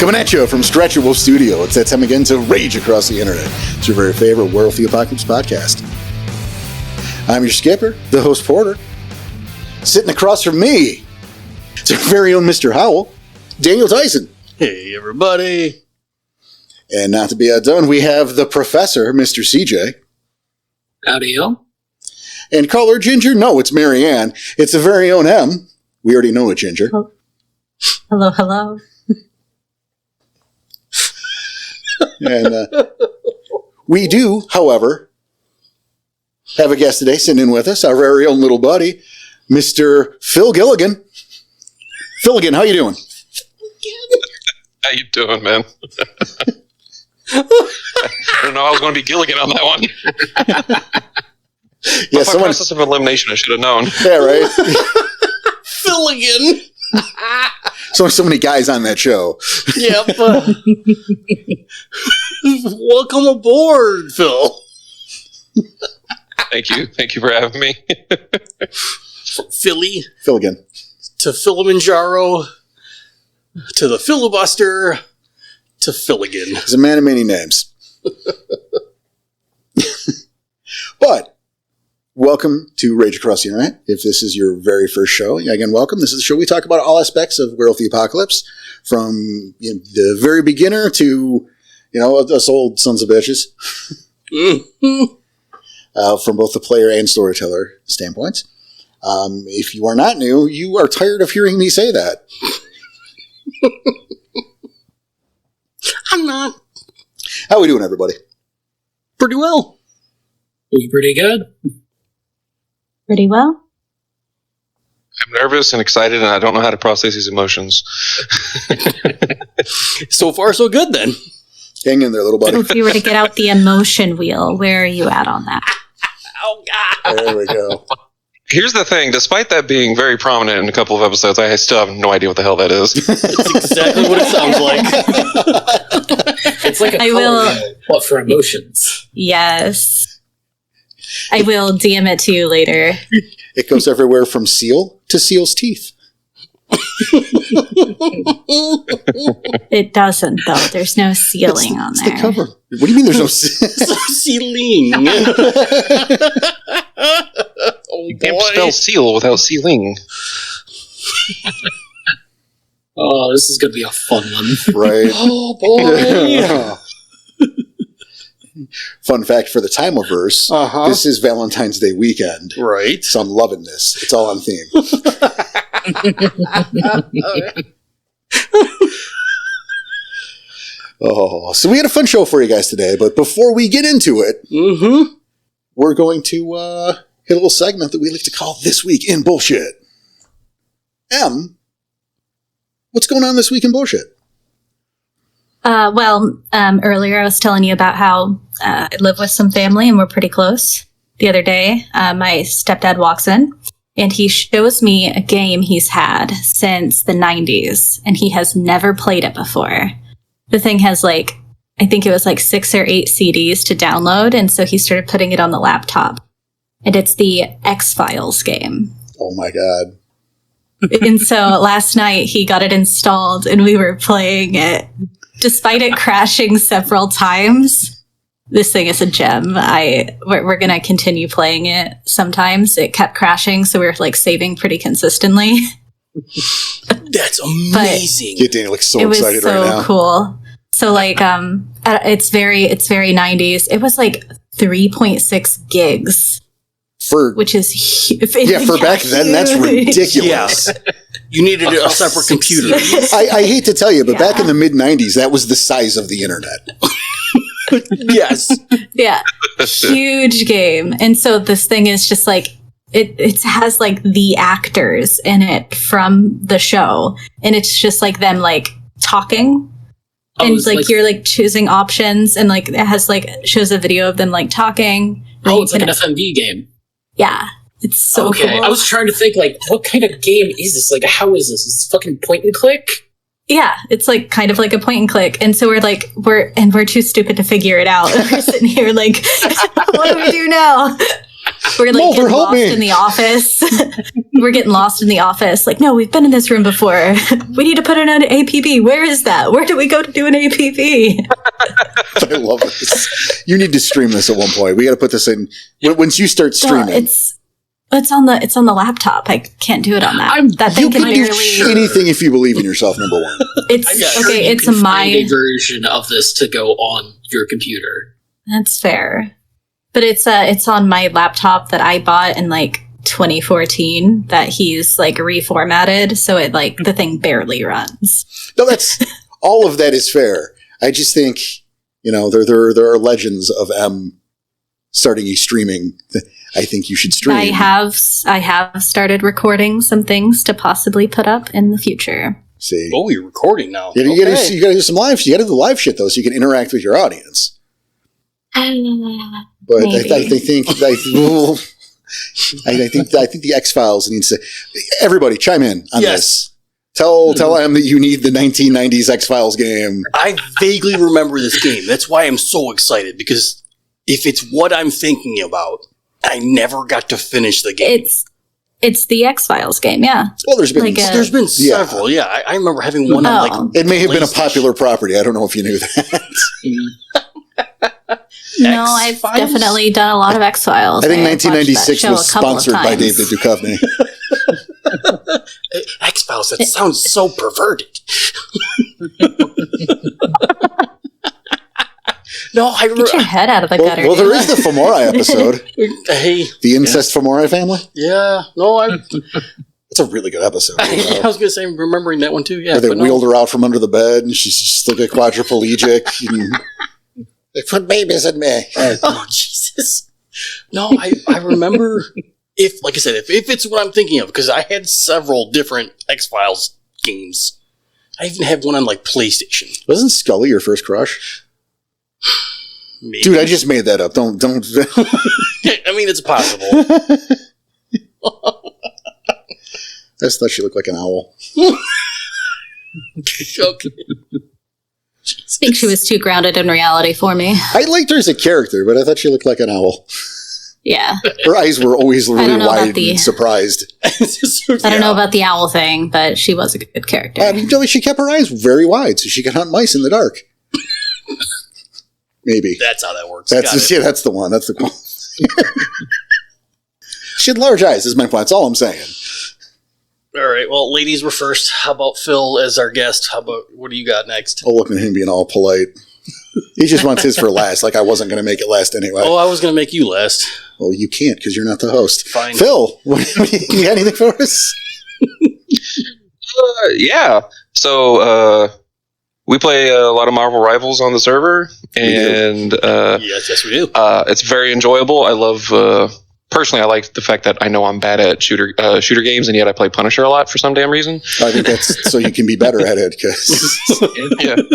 Coming at you from Stretch Wolf Studio, it's that time again to rage across the internet. It's your very favorite Werewolf the Apocalypse podcast. I'm your skipper, the host Porter. Sitting across from me, it's our very own Mr. Howell, Daniel Tyson. Hey, everybody. And not to be outdone, we have the professor, Mr. CJ. Howdy, yo. And caller Ginger, no, it's Marianne. It's the very own M. We already know it, Ginger. Hello, hello. And we do, however, have a guest today sitting in with us, our very own little buddy, Mr. Phil Gilligan. Philligan, how you doing? How you doing, man? I don't know. I was going to be Gilligan on that one. Yeah, someone process of elimination. I should have known. Yeah, right. Philligan. So many guys on that show. Yep. Welcome aboard, Phil. Thank you for having me. Philly Philligan. to Kilimanjaro to the filibuster to Philligan. He's a man of many names. But welcome to Rage Across the Internet. If this is your very first show, again, welcome. This is the show we talk about all aspects of Werewolf the Apocalypse, from the very beginner to, us old sons of bitches, from both the player and storyteller standpoints. If you are not new, you are tired of hearing me say that. I'm not. How we doing, everybody? Pretty well. Doing pretty good. Pretty well. I'm nervous and excited, and I don't know how to process these emotions. So far, so good, then. Hang in there, little buddy. If you were to get out the emotion wheel, where are you at on that? Oh, God. There we go. Here's the thing. Despite that being very prominent in a couple of episodes, I still have no idea what the hell that is. That's exactly what it sounds like. It's like a I will- but for emotions. Yes. I will DM it to you later. It goes everywhere from seal to seal's teeth. It doesn't, though. There's no ceiling on It's there. the cover. What do you mean there's no Ceiling. Oh, You can't boy. spell seal without sealing. Oh, this is going to be a fun one. Right. Oh, boy. Fun fact for the Timeverse, Uh-huh. this is Valentine's Day weekend. Right. So I'm loving this. It's all on theme. Oh, so we had a fun show for you guys today, but before we get into it, we're going to hit a little segment that we like to call This Week in Bullshit. What's going on this week in bullshit? Earlier I was telling you about how I live with some family and we're pretty close. The other day, my stepdad walks in and he shows me a game he's had since the 90s and he has never played it before. The thing has I think it was 6 or 8 CDs to download, and so he started putting it on the laptop. And it's the X-Files game. Oh my God. And so last night he got it installed and we were playing it. Despite it crashing several times, this thing is a gem. We're going to continue playing it. Sometimes it kept crashing, so we were saving pretty consistently. That's amazing. Get Daniel so It was excited so right now. cool. So it's very 90s. It was 3.6 gigs, which is for back then, that's ridiculous. Yes. You needed a separate computer. I hate to tell you, but back in the mid-90s, that was the size of the internet. Yes. Yeah. Huge game. And so this thing is just it has the actors in it from the show. And it's just them talking. And you're choosing options and it has shows a video of them talking. Oh, it's like an FMV game. Yeah. It's so cool. I was trying to think what kind of game is this? How is this? Is this fucking point and click? Yeah, it's kind of like a point and click. And so we're too stupid to figure it out. We're sitting here what do we do now? We're like Mulder, getting help lost me. in the office. We're getting lost in the office. Like, no, we've been in this room before. We need to put in an APB. Where is that? Where do we go to do an APB? I love this. You need to stream this at one point. We got to put this in once you start streaming. Well, it's on the laptop. I can't do it on that. That you thing can can do barely. anything if you believe in yourself. Number one. It's okay. It's find my a version of this to go on your computer. That's fair. But it's on my laptop that I bought in like 2014 that he's like reformatted, so it like the thing barely runs. No, that's all of that is fair. I just think, there are legends of M starting you streaming. I think you should stream. I have started recording some things to possibly put up in the future. See. Oh, you're recording now. You got to do some live. You got to do the live shit though, so you can interact with your audience. But I think the X-Files needs to. Everybody, chime in on this. Tell M that you need the 1990s X-Files game. I vaguely remember this game. That's why I'm so excited, because if it's what I'm thinking about, I never got to finish the game. It's the X-Files game, yeah. Well, there's been several. Yeah, I remember having one on like. It may have been a popular property. I don't know if you knew that. No, I've definitely done a lot of X-Files. I think 1996 was sponsored by David Duchovny. X-Files, that sounds so perverted. No, I remember. Get your head out of the gutter. Well, there is the Femori episode. Hey. The incest Femori family? Yeah. No, it's a really good episode. I was going to say, remembering that one too. Yeah. Where they wheeled her out from under the bed and she's still got quadriplegic. They put babies in me. Oh, Jesus. No, I remember, like I said, if it's what I'm thinking of, because I had several different X-Files games. I even had one on like PlayStation. Wasn't Scully your first crush? Maybe. Dude, I just made that up. Don't. I mean, it's possible. I just thought she looked like an owl. Okay. I think she was too grounded in reality for me. I liked her as a character, but I thought she looked like an owl. Yeah. Her eyes were always really wide and surprised. I don't know about the owl thing, but she was a good character. I mean, she kept her eyes very wide so she could hunt mice in the dark. Maybe. That's how that works. That's the one. That's the one. She had large eyes, is my point. That's all I'm saying. All right. Well, ladies were first. How about Phil as our guest? What do you got next? Oh, look at him being all polite. He just wants his for last, like I wasn't going to make it last anyway. Oh, I was going to make you last. Well, you can't because you're not the host. Fine. Phil, you got anything for us? Yeah. So, we play a lot of Marvel Rivals on the server, and yes, we do. It's very enjoyable. I love. Personally, I like the fact that I know I'm bad at shooter games, and yet I play Punisher a lot for some damn reason. I think that's so you can be better at it.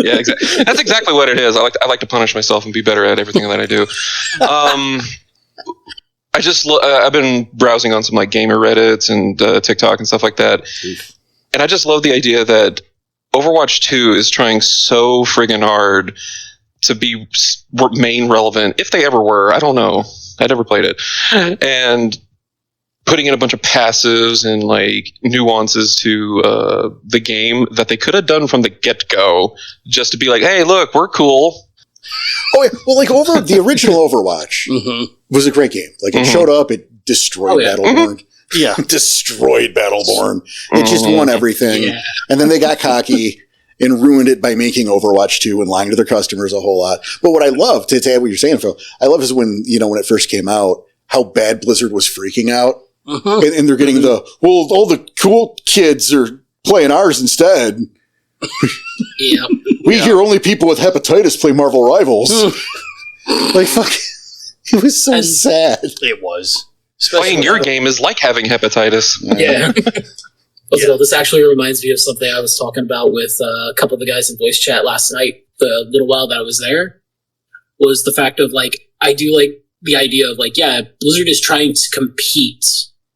Yeah, exactly. That's exactly what it is. I like to punish myself and be better at everything that I do. I've been browsing on some like gamer Reddits and TikTok and stuff like that, and I just love the idea that Overwatch 2 is trying so friggin' hard to remain relevant, if they ever were. I don't know. I never played it. And putting in a bunch of passives and like nuances to the game that they could have done from the get-go just to be like, hey, look, we're cool. Oh, yeah. Well, like the original Overwatch was a great game. Like it showed up, it destroyed Battleborn. Yeah. Destroyed Battleborn. It just won everything. Yeah. And then they got cocky and ruined it by making Overwatch 2 and lying to their customers a whole lot. But what I love, to add what you're saying, Phil, I love is when it first came out, how bad Blizzard was freaking out. And they're getting all the cool kids are playing ours instead. Yeah. We hear only people with hepatitis play Marvel Rivals. Like, fuck. It was so sad. It was. Playing your game is like having hepatitis. Yeah. This actually reminds me of something I was talking about with a couple of the guys in voice chat last night, the little while that I was there, was the fact of, like, I do like the idea of, like, yeah, Blizzard is trying to compete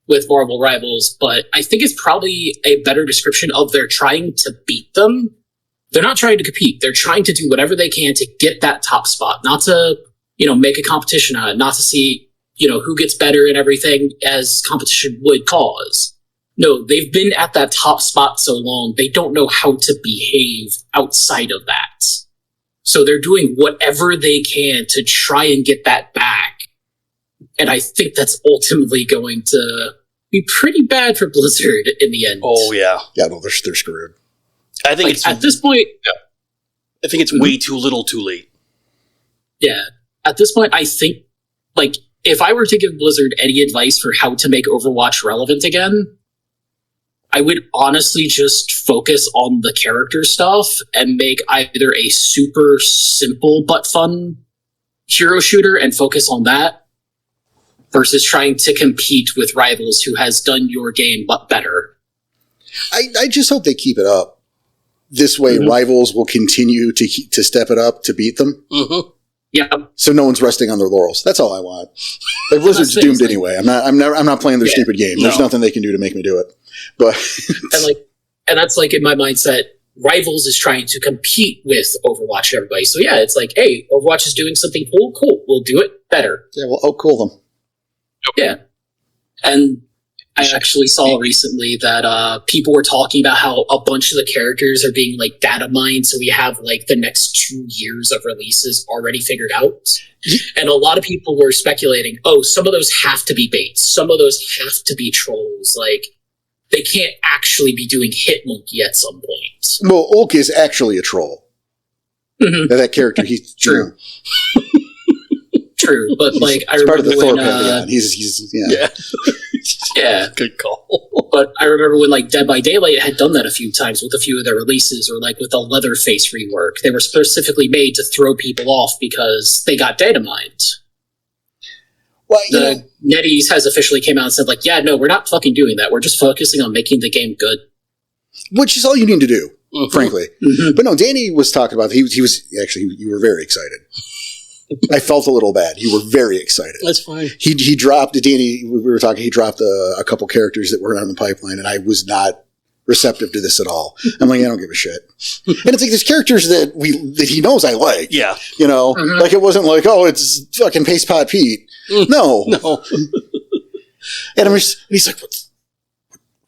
with Marvel Rivals, but I think it's probably a better description of they're trying to beat them. They're not trying to compete. They're trying to do whatever they can to get that top spot, not to, make a competition on it, not to see, who gets better and everything as competition would cause. No, they've been at that top spot so long, they don't know how to behave outside of that. So they're doing whatever they can to try and get that back. And I think that's ultimately going to be pretty bad for Blizzard in the end. Oh, yeah. Yeah, no, they're screwed. I think it's at this point... Yeah. I think it's way too little too late. Yeah. At this point, I think, if I were to give Blizzard any advice for how to make Overwatch relevant again, I would honestly just focus on the character stuff and make either a super simple but fun hero shooter and focus on that versus trying to compete with rivals who has done your game but better. I just hope they keep it up. This way, rivals will continue to step it up to beat them. Mm-hmm. Yeah. So no one's resting on their laurels. That's all I want. Blizzard's doomed anyway. I'm not playing their stupid game. There's nothing they can do to make me do it. But and that's in my mindset. Rivals is trying to compete with Overwatch and everybody. So yeah, it's hey, Overwatch is doing something cool. We'll do it better. Yeah, well, cool them. Yeah. And I actually saw recently that people were talking about how a bunch of the characters are being data mined, so we have the next 2 years of releases already figured out. And a lot of people were speculating, some of those have to be baits, some of those have to be trolls. They can't actually be doing Hitmonkey at some point. Well, Ulk is actually a troll. Mm-hmm. That character, he's true. True, but I remember part of the when Thor he's yeah, good call. But I remember when Dead by Daylight had done that a few times with a few of their releases, or with the Leatherface rework. They were specifically made to throw people off because they got data mined. Well, NetEase has officially came out and said yeah, no, we're not fucking doing that. We're just focusing on making the game good. Which is all you need to do, frankly. Mm-hmm. But no, Danny was talking about, he was, actually, you were very excited. I felt a little bad. You were very excited. That's fine. He dropped, Danny, we were talking, he dropped a couple characters that were on the pipeline, and I was not receptive to this at all. I'm I don't give a shit. And it's there's characters that he knows I like. Yeah. It wasn't it's fucking Paste Pot Pete. No. No. And he's like,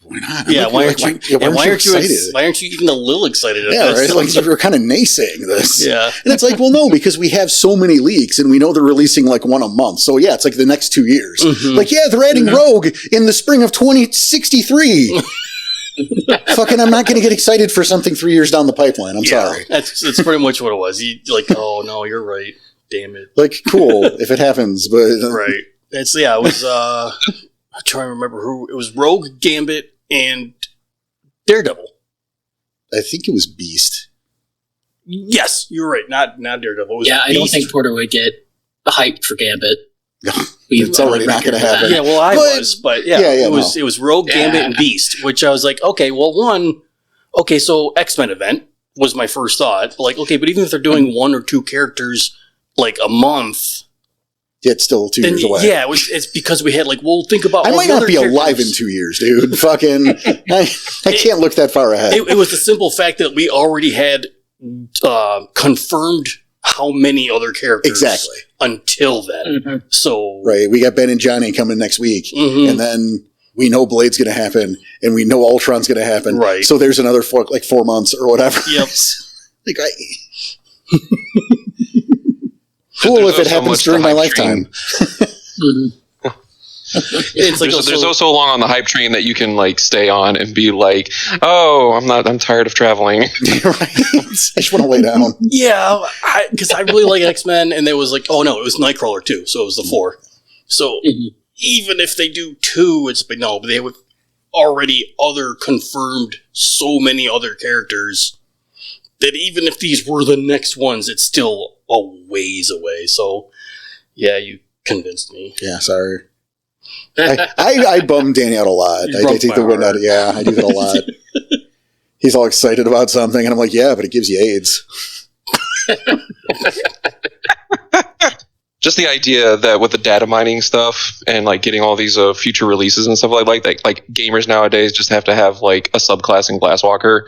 why not? Yeah, why aren't you excited? Why aren't you even a little excited? Yeah, right. You were kind of naysaying this. Yeah, and it's well, no, because we have so many leaks, and we know they're releasing one a month. So yeah, it's the next 2 years. Mm-hmm. They're adding Rogue in the spring of 2063. Fucking, I'm not going to get excited for something 3 years down the pipeline. I'm sorry. That's pretty much what it was. You oh no, you're right. Damn it. Cool if it happens, but right. It was. I'm trying to remember who it was. Rogue, Gambit, and Daredevil. I think it was Beast. Yes, you're right. Not Daredevil. It was I Beast. don't think Porter would get hyped for Gambit. It's already not going to happen. Yeah, well, I was, but it was Rogue, Gambit, and Beast, which I was okay, well, so X-Men event was my first thought. But but even if they're doing 1 or 2 characters a month, it's still 2 years away. Yeah, it's because we had think about. I might not be alive in 2 years, dude. Fucking, I can't look that far ahead. It was the simple fact that we already had confirmed how many other characters until then. Mm-hmm. So right, we got Ben and Johnny coming next week, and then we know Blade's going to happen, and we know Ultron's going to happen. Right. So there's another 4 months or whatever. Yep. Cool if it happens during my lifetime. There's also long on the hype train that you can stay on and be I'm tired of traveling. Right. I just want to lay down. Yeah, because I really like X-Men, and there was it was Nightcrawler too, so it was the 4. So even if they do 2, but they have already confirmed so many other characters that even if these were the next ones, it's still a ways away. So yeah, you convinced me. Yeah, sorry. I bummed Danny out a lot. I take the wind out. Yeah, I do that a lot. He's all excited about something, and I'm yeah, but it gives you AIDS. Just the idea that with the data mining stuff and getting all these future releases and stuff like gamers nowadays just have to have a subclass in Glasswalker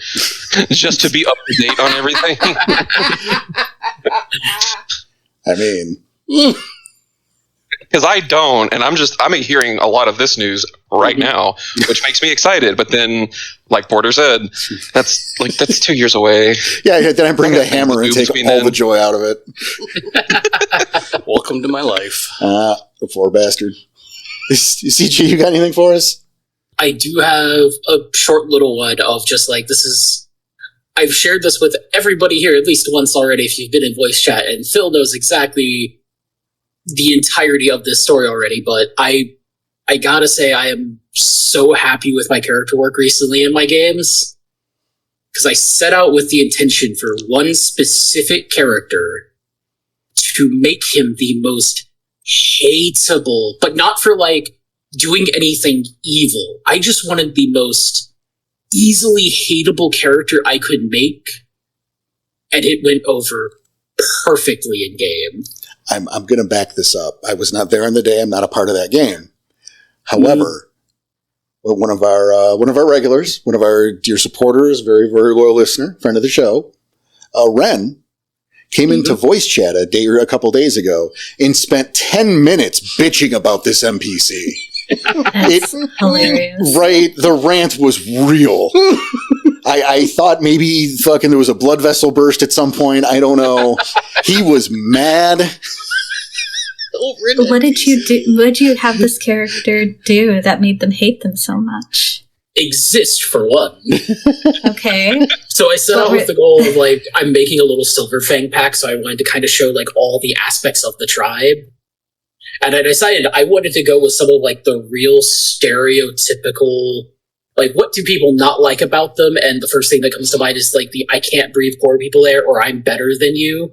just to be up to date on everything. I mean, Because I don't, and I'm hearing a lot of this news right now, which makes me excited. But then, like Porter said, that's 2 years away. Yeah, then I bring the hammer and take all the joy out of it. Welcome to my life. The poor bastard. CG, you got anything for us? I do have a short little one of just like, this is... I've shared this with everybody here at least once already if you've been in voice chat, and Phil knows exactly the entirety of this story already, but I gotta say I am so happy with my character work recently in my games, because I set out with the intention for one specific character to make him the most hateable, but not for like doing anything evil. I just wanted the most easily hateable character I could make, and it went over perfectly in game. I'm going to back this up. I was not there on the day. I'm not a part of that game. However, one of our regulars, one of our dear supporters, very, very loyal listener, friend of the show, Ren, came into voice chat a couple days ago and spent 10 minutes bitching about this NPC. That's hilarious. Right, the rant was real. I thought maybe fucking there was a blood vessel burst at some point. I don't know. He was mad. What did you do? What did you have this character do that made them hate them so much? Exist, for one. Okay. So I set out with the goal of, like, I'm making a little Silver Fang pack, so I wanted to kind of show, like, all the aspects of the tribe. And I decided I wanted to go with some of, like, the real stereotypical, like, what do people not like about them? And the first thing that comes to mind is, like, the I can't breathe poor people there, or I'm better than you.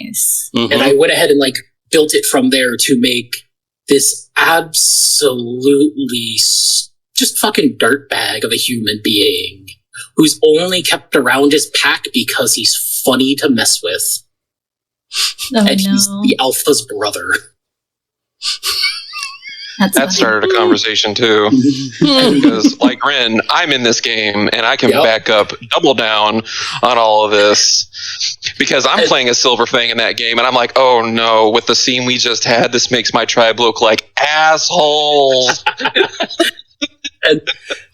Nice. Mm-hmm. And I went ahead and, like, built it from there to make this absolutely just fucking dirtbag of a human being who's only kept around his pack because he's funny to mess with. Oh, and no. he's the alpha's brother. That started a conversation too. Because, like Ren, I'm in this game and I can back up, double down on all of this. Because I'm playing a Silver Fang in that game and I'm like, oh no, with the scene we just had, this makes my tribe look like assholes. And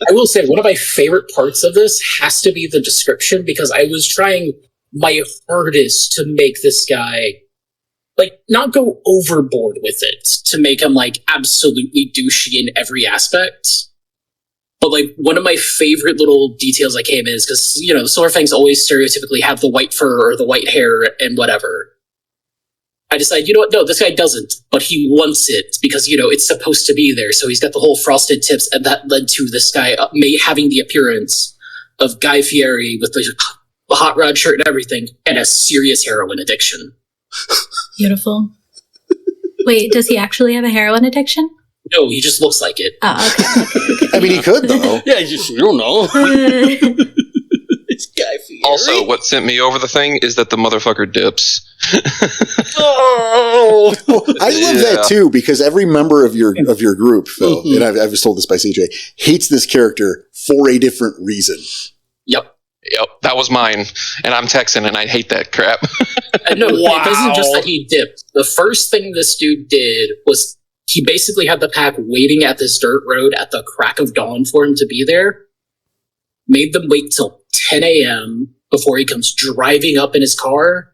I will say, one of my favorite parts of this has to be the description, because I was trying my hardest to make this guy, like, not go overboard with it, to make him, like, absolutely douchey in every aspect. But, like, one of my favorite little details I came in is, because, you know, Silverfangs always stereotypically have the white fur or the white hair and whatever. I decided, you know what, no, this guy doesn't, but he wants it, because, you know, it's supposed to be there, so he's got the whole frosted tips, and that led to this guy having the appearance of Guy Fieri with the hot rod shirt and everything, and a serious heroin addiction. Beautiful. Wait, does he actually have a heroin addiction? No, he just looks like it. Oh, okay. I mean, he could, though. Yeah, you don't know. It's Guy Fieri. Also, what sent me over the thing is that the motherfucker dips. Oh! I love that too, because every member of your group, Phil, and I was told this by CJ, hates this character for a different reason. Yep, that was mine. And I'm Texan and I hate that crap. No, it isn't just that he dipped. The first thing this dude did was he basically had the pack waiting at this dirt road at the crack of dawn for him to be there. Made them wait till 10 a.m. before he comes driving up in his car,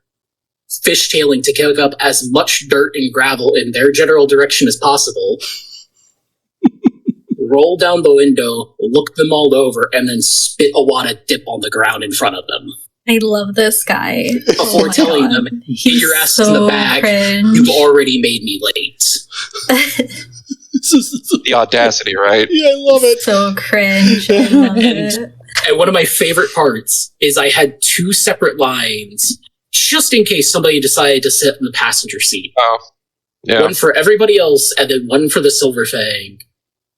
fishtailing to kick up as much dirt and gravel in their general direction as possible, roll down the window, look them all over, and then spit a wad of dip on the ground in front of them. I love this guy. Before telling them, get your ass in the bag, you've already made me late. The audacity, right? Yeah, I love it. So cringe. I love it. And one of my favorite parts is I had two separate lines, just in case somebody decided to sit in the passenger seat. Oh, yeah. One for everybody else, and then one for the Silver Fang.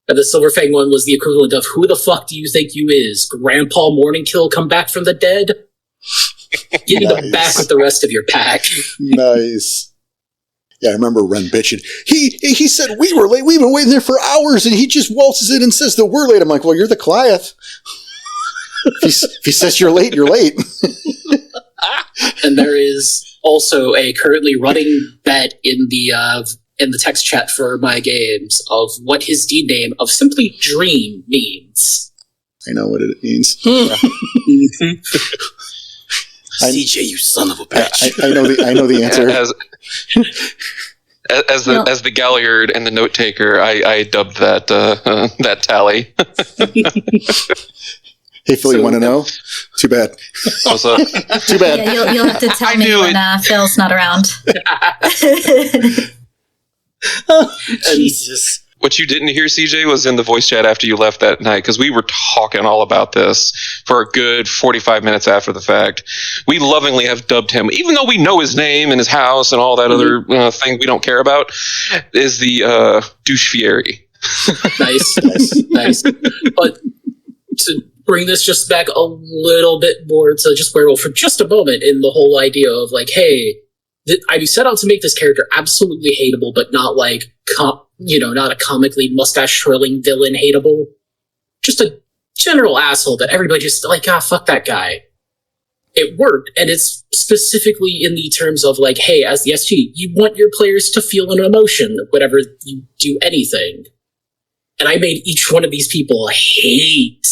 And the Silver Fang one was the equivalent of, who the fuck do you think you is? Grandpa Morningkill come back from the dead? Get in the back with the rest of your pack. Nice. Yeah, I remember Ren bitching. He said, we were late. We've been waiting there for hours, and he just waltzes in and says that we're late. I'm like, well, you're the Goliath. If he says you're late, you're late. And there is also a currently running bet in the in the text chat for my games of what his Steam name of simply Dream means. I know what it means. CJ, you son of a bitch. I know the answer. As the Galliard and the note taker, I dubbed that that tally. Hey, Phil, you want to know? Too bad. What's up? Too bad. Yeah, you'll have to tell me when Phil's not around. Jesus. What you didn't hear, CJ, was in the voice chat after you left that night, because we were talking all about this for a good 45 minutes after the fact. We lovingly have dubbed him, even though we know his name and his house and all that other thing we don't care about, is the douche fieri. Nice. But to bring this just back a little bit more to just Werewolf for just a moment, in the whole idea of like, hey, I set out to make this character absolutely hateable, but not like, not a comically mustache-twirling villain hateable. Just a general asshole that everybody just like, fuck that guy. It worked, and it's specifically in the terms of like, hey, as the SG, you want your players to feel an emotion whenever you do anything. And I made each one of these people hate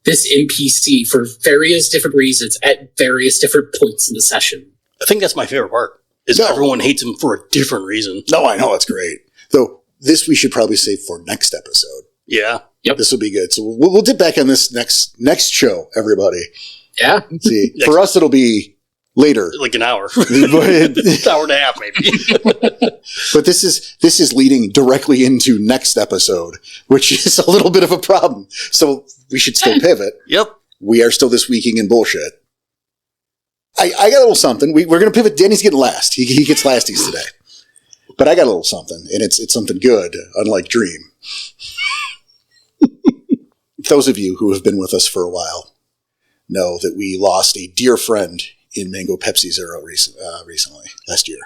this NPC for various different reasons at various different points in the session. I think that's my favorite part, is everyone hates him for a different reason. No, I know, it's great. Though, this we should probably save for next episode. Yeah. Yep. This will be good. So we'll dip back on this next show, everybody. Yeah. See, for us, it'll be later. Like an hour. An hour and a half, maybe. But this is leading directly into next episode, which is a little bit of a problem. So we should still pivot. Yep. We are still this weeking in bullshit. I got a little something. We're going to pivot. Danny's getting last. He gets lasties today. But I got a little something, and it's something good, unlike Dream. Those of you who have been with us for a while know that we lost a dear friend in Mango Pepsi Zero recently, last year.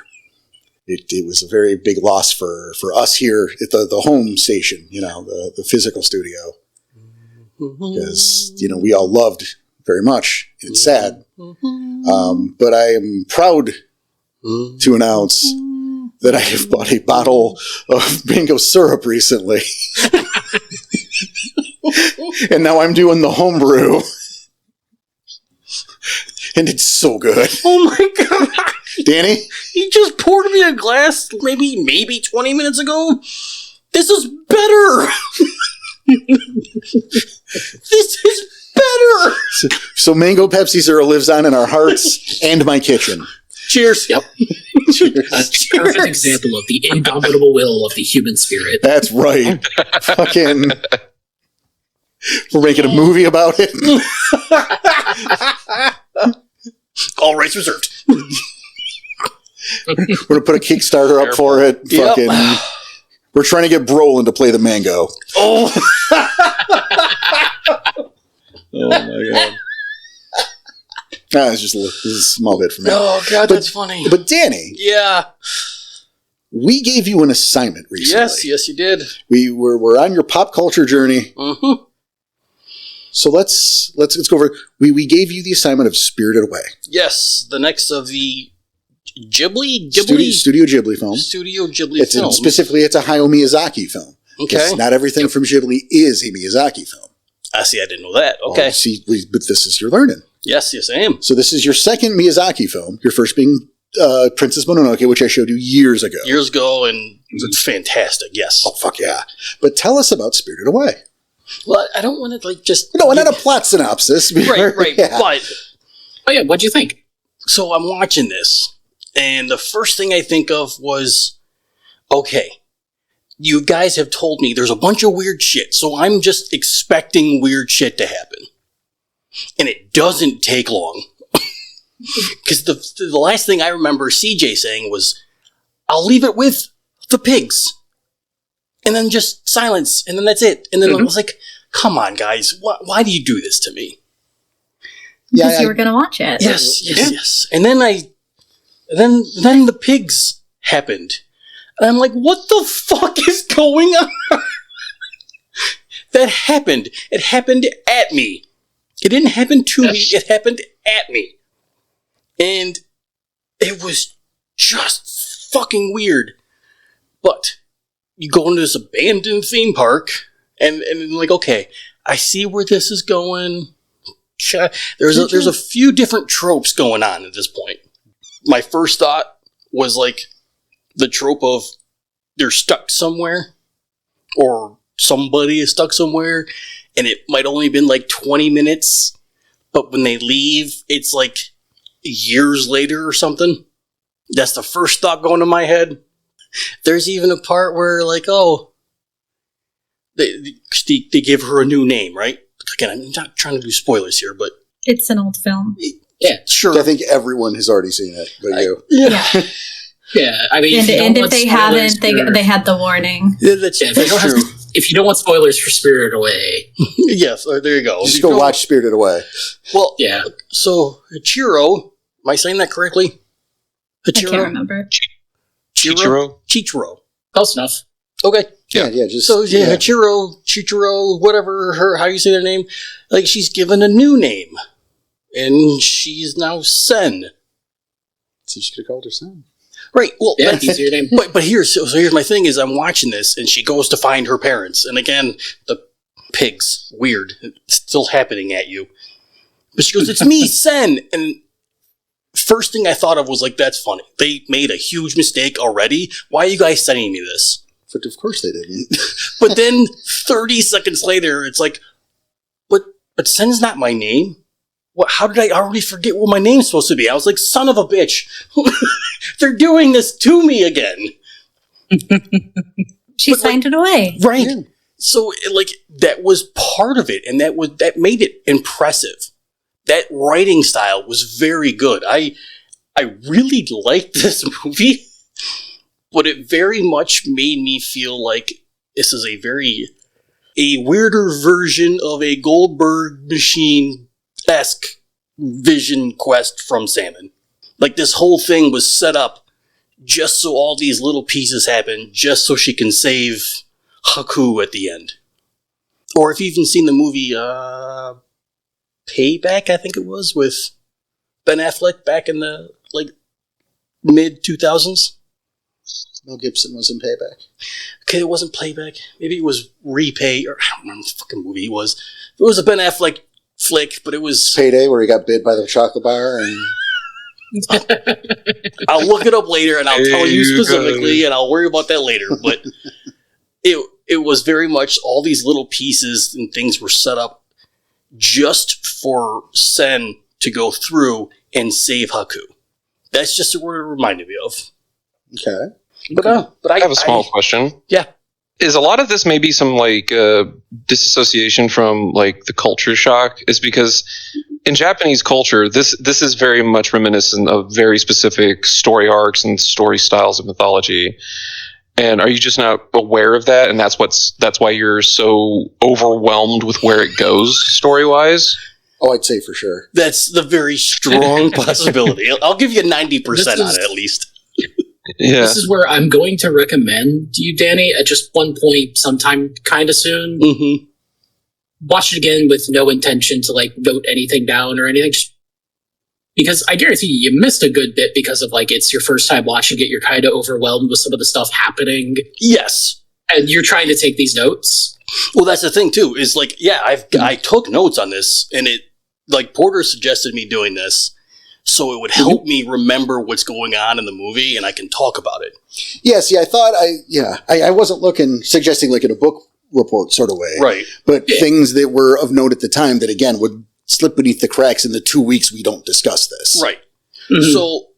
It was a very big loss for us here at the home station, the physical studio. Because, we all loved very much. It's sad. But I am proud to announce that I have bought a bottle of mango syrup recently. And now I'm doing the homebrew. And it's so good. Oh my god. Danny? He just poured me a glass maybe 20 minutes ago. This is better. This is better. So Mango Pepsi Zero lives on in our hearts and my kitchen. Cheers. Yep. That's a perfect example of the indomitable will of the human spirit. That's right. Fucking. We're making a movie about it. All rights reserved. We're going to put a Kickstarter up for it. Yep. Fucking. We're trying to get Brolin to play the mango. Oh. Oh my god. It's just this is a small bit for me. Oh god, that's funny. But Danny, yeah, we gave you an assignment recently. Yes, you did. We're on your pop culture journey. Mm-hmm. So let's go over. We gave you the assignment of Spirited Away. Yes, the next of the Ghibli Studio Ghibli film. Studio Ghibli film. Specifically, it's a Hayao Miyazaki film. Okay, not everything from Ghibli is a Miyazaki film. I see. I didn't know that. Okay, but this is your learning. Yes, I am. So this is your second Miyazaki film. Your first being Princess Mononoke, which I showed you years ago. And it's fantastic. Yes. Oh fuck yeah! But tell us about Spirited Away. Well, I don't want to just not a plot synopsis. Right. Yeah. But what'd you think? So I'm watching this, and the first thing I think of was, okay, you guys have told me there's a bunch of weird shit, so I'm just expecting weird shit to happen. And it doesn't take long. Because the last thing I remember CJ saying was, I'll leave it with the pigs. And then just silence, and then that's it. And then I was like, come on, guys, why do you do this to me? Because you were going to watch it. Yes. And then then the pigs happened. And I'm like, what the fuck is going on? That happened. It happened at me. It didn't happen to me. It happened at me. And it was just fucking weird. But you go into this abandoned theme park, and like, okay, I see where this is going. There's a few different tropes going on at this point. My first thought was like the trope of they're stuck somewhere, or somebody is stuck somewhere, and it might only been like 20 minutes, but when they leave, it's like years later or something. That's the first thought going to my head. There's even a part where, like, oh, they give her a new name, right? Again, I'm not trying to do spoilers here, but It's an old film. yeah, sure. I think everyone has already seen it, but you. Yeah. Yeah, I mean, And if they haven't, they had the warning. Yeah, that's true. If you don't want spoilers for Spirited Away, Yes, there you go. Just go watch Spirited Away. Well, yeah. So Hachiro, am I saying that correctly? I can't remember. Chichiro. Close enough. Okay. Yeah. Just Chichiro, whatever, how you say their name. Like, she's given a new name. And she's now Sen. So you should have called her Sen. Right. Well, Yeah, easier name. But here's my thing is I'm watching this and she goes to find her parents. And again, the pigs, weird. It's still happening at you. But she goes, it's me, Sen. And first thing I thought of was like, that's funny. They made a huge mistake already. Why are you guys sending me this? But of course they didn't. But then 30 seconds later, it's like, but Sen's not my name. What? How did I already forget what my name's supposed to be? I was like, son of a bitch. They're doing this to me again. She signed it away. Right. Yeah. So, like, that was part of it, and that made it impressive. That writing style was very good. I really liked this movie, but it very much made me feel like this is a weirder version of a Goldberg Machine-esque vision quest from Salmon. Like, this whole thing was set up just so all these little pieces happen, just so she can save Haku at the end. Or if you've even seen the movie Payback, I think it was, with Ben Affleck back in the mid-2000s. Mel Gibson was in Payback. Okay, it wasn't Playback. Maybe it was Repay, or I don't remember what the fucking movie it was. It was a Ben Affleck flick, but it was... Payday, where he got bit by the chocolate bar and... I'll look it up later and I'll tell you specifically, and I'll worry about that later. But it was very much all these little pieces and things were set up just for Sen to go through and save Haku. That's just what it reminded me of. Okay. But I have a small question. Yeah. Is a lot of this maybe some disassociation from like the culture shock? Is because in Japanese culture, this is very much reminiscent of very specific story arcs and story styles of mythology. And are you just not aware of that? And that's why you're so overwhelmed with where it goes story wise? Oh, I'd say for sure. That's the very strong possibility. I'll give you 90% on it at least. Yeah. This is where I'm going to recommend you, Danny, at just one point, sometime kind of soon. Mm-hmm. Watch it again with no intention to note anything down or anything. Just because I guarantee you missed a good bit because of it's your first time watching it. You're kind of overwhelmed with some of the stuff happening. Yes. And you're trying to take these notes. Well, that's the thing too, is I took notes on this, and it, Porter suggested me doing this so it would help me remember what's going on in the movie and I can talk about it. Yeah, see, I thought I wasn't suggesting in a book report sort of way. Right. But things that were of note at the time that, again, would slip beneath the cracks in the 2 weeks we don't discuss this. Right. Mm-hmm. So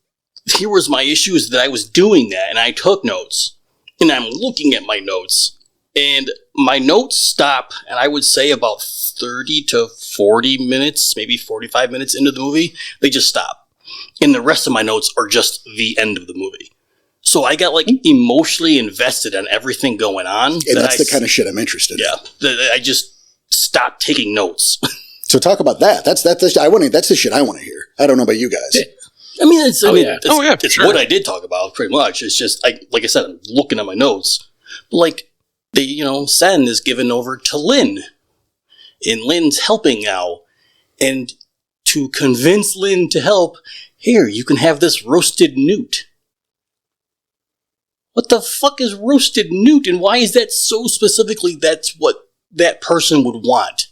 here was my issue, is that I was doing that and I took notes and I'm looking at my notes and my notes stop, and I would say about 30 to 40 minutes, maybe 45 minutes into the movie, they just stop. And the rest of my notes are just the end of the movie. So I got emotionally invested in everything going on. And that's the kind of shit I'm interested in. Yeah. I just stopped taking notes. So talk about that. That's the shit I want to hear. I don't know about you guys. I mean, it's sure. what I did talk about pretty much. It's just, like I said, I'm looking at my notes. But Sen is given over to Lin. And Lin's helping now. And to convince Lin to help, here, you can have this roasted newt. what the fuck is roasted newt, and why is that so specifically that's what that person would want?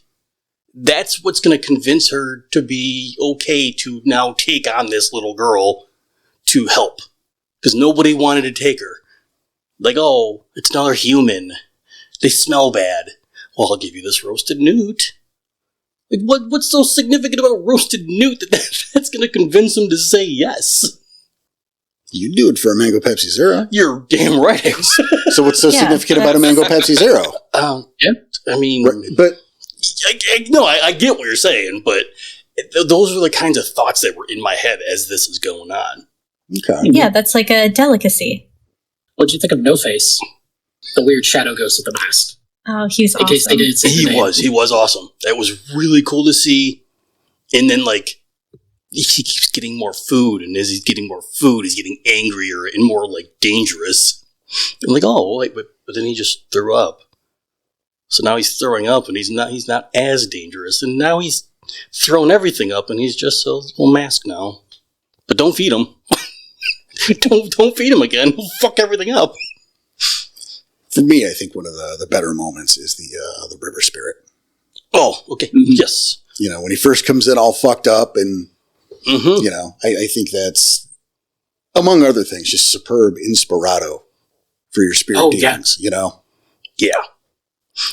That's what's going to convince her to be okay to now take on this little girl to help. Because nobody wanted to take her. Like, oh, it's another human. They smell bad. Well, I'll give you this roasted newt. Like, what's so significant about roasted newt that's going to convince him to say yes? You do it for a Mango Pepsi Zero. You're damn right. So what's so significant about a Mango Pepsi Zero? Yeah. I mean... But... I get what you're saying, but those are the kinds of thoughts that were in my head as this is going on. Okay. Yeah, that's like a delicacy. What'd you think of No Face? The weird shadow ghost with the mask. Oh, he's awesome. In case they didn't say the name. He was awesome. That was really cool to see. And then, like, he keeps getting more food, and as he's getting more food, he's getting angrier and more, like, dangerous. I'm like, oh, wait, but then he just threw up. So now he's throwing up, and he's not as dangerous. And now he's thrown everything up, and he's just a little mask now. But don't feed him. don't feed him again. He'll fuck everything up. For me, I think one of the better moments is the river spirit. Oh, okay. Mm-hmm. Yes. You know, when he first comes in all fucked up, and you know, I think that's, among other things, just superb inspirato for your spirit dealings. You know. Yeah.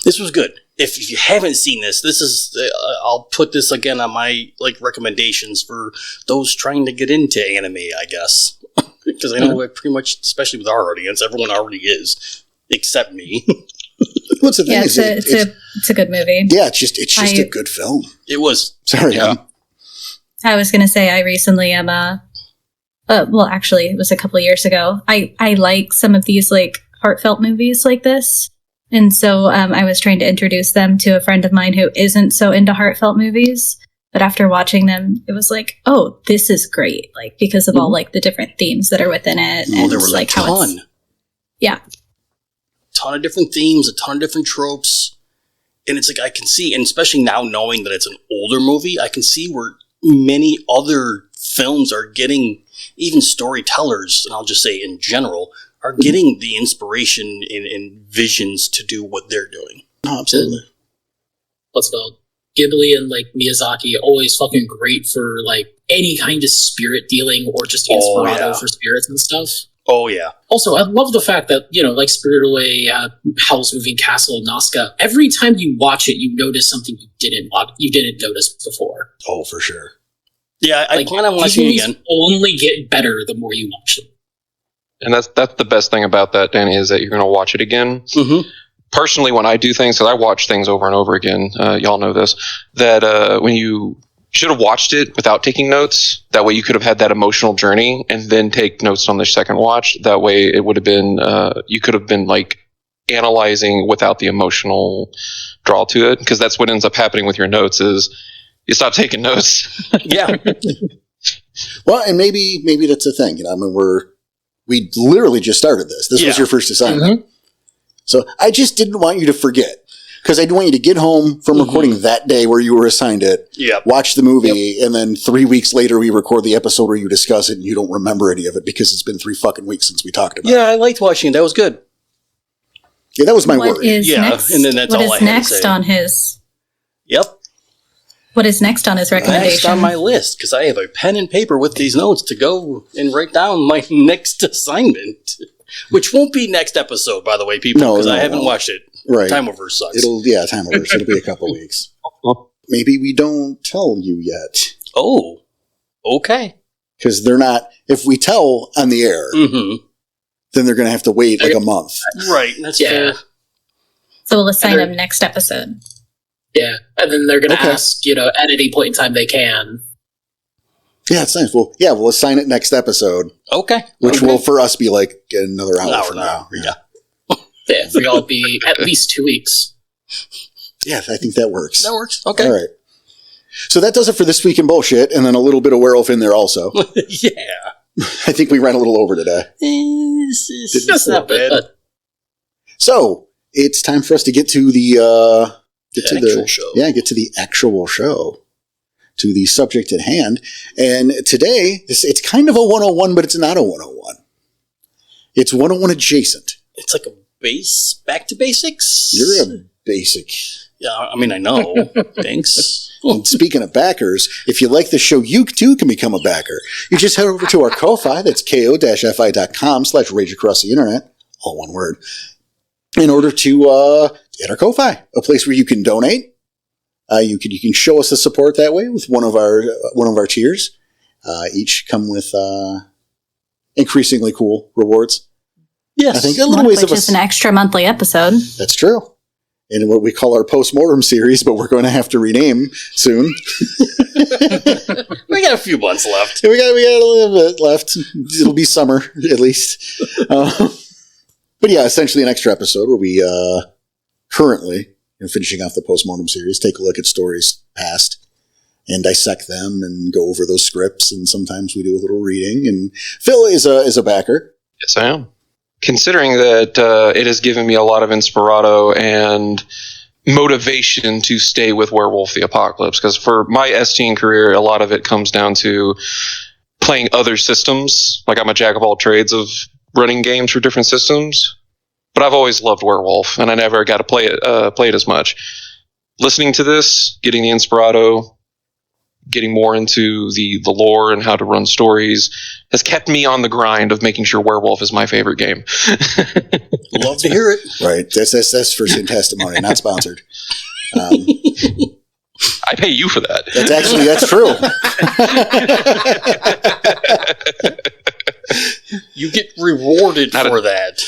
This was good. If you haven't seen this is I'll put this again on my recommendations for those trying to get into anime, I guess, because I know pretty much, especially with our audience, everyone already is, except me. What's the thing? Yeah, it's a good movie. Yeah, it's just a good film. It was. Sorry, I was going to say I recently am well, actually, it was a couple of years ago. I like some of these heartfelt movies like this. And so I was trying to introduce them to a friend of mine who isn't so into heartfelt movies. But after watching them, it was like, oh, this is great. Because of all the different themes that are within it. Well, there was a ton. Yeah. Ton of different themes, a ton of different tropes. And it's I can see, and especially now knowing that it's an older movie, I can see where many other films are getting, even storytellers, and I'll just say in general, are getting the inspiration and visions to do what they're doing. Oh, absolutely. What's it called? Ghibli and Miyazaki always fucking great for any kind of spirit dealing or just inspirato for spirits and stuff. Oh yeah. Also, I love the fact that Spirited Away, Howl's Moving Castle, Nazca. Every time you watch it, you notice something you didn't notice before. Oh, for sure. Yeah, I plan on watching it again. Only get better the more you watch them. And that's the best thing about that, Danny, is that you're going to watch it again. Mm-hmm. Personally, when I do things, because I watch things over and over again, y'all know this, that when you should have watched it without taking notes. That way you could have had that emotional journey and then take notes on the second watch. That way it would have been, you could have been analyzing without the emotional draw to it. Because that's what ends up happening with your notes is you stop taking notes. Yeah. Well, and maybe that's a thing. I mean, we literally just started this. This was your first assignment. Mm-hmm. So I just didn't want you to forget. Because I didn't want you to get home from recording that day where you were assigned it, watch the movie, and then 3 weeks later we record the episode where you discuss it and you don't remember any of it because it's been 3 fucking weeks since we talked about it. Yeah, I liked watching it. That was good. Yeah, that was my worry. And then that's all I had to say. On his... Yep. What is next on his recommendation? Next on my list, because I have a pen and paper with these notes to go and write down my next assignment, which won't be next episode, by the way, people, because I haven't watched it. Right. Time-over sucks. Time-over. It'll be a couple weeks. Maybe we don't tell you yet. Oh, okay. Because they're not, if we tell on the air, then they're going to have to wait a month. Right, that's fair. So we'll assign them next episode. Yeah, and then they're going to ask, at any point in time they can. Yeah, it's nice. Well, we'll assign it next episode. Okay. Which will, for us, be another hour from now. Yeah. Yeah, for y'all be at least 2 weeks. Yeah, I think that works. That works. Okay. All right. So that does it for This Week in Bullshit, and then a little bit of Werewolf in there also. Yeah. I think we ran a little over today. It's not bad. So, it's time for us to get to the actual show. Yeah, get to the actual show. To the subject at hand. And today, it's kind of a 101, but it's not a 101. It's 101 adjacent. It's like a back to basics. You're a basic. Yeah, I mean, I know. Thanks. And speaking of backers, if you like the show, you too can become a backer. You just head over to our Ko-Fi, that's ko-fi.com/Rage Across the Internet, all one word, in order to enter Ko-Fi, a place where you can donate. You can show us the support that way with one of our tiers. Each come with increasingly cool rewards. Yes, I think a little ways of just an extra monthly episode. That's true. In what we call our post-mortem series, but we're going to have to rename soon. We got a few months left. We got a little bit left. It'll be summer, at least. But yeah, essentially an extra episode where we currently, finishing off the post-mortem series, take a look at stories past and dissect them and go over those scripts. And sometimes we do a little reading. And Phil is a backer. Yes, I am. Considering that it has given me a lot of inspirato and motivation to stay with Werewolf the Apocalypse, because for my STing career, a lot of it comes down to playing other systems. Like I'm a jack of all trades of running games for different systems, but I've always loved Werewolf, and I never got to play it as much. Listening to this, getting the inspirato, getting more into the lore and how to run stories has kept me on the grind of making sure Werewolf is my favorite game. Love to hear it. Right. That's first-hand testimony, not sponsored. I pay you for that. That's true. You get rewarded for that.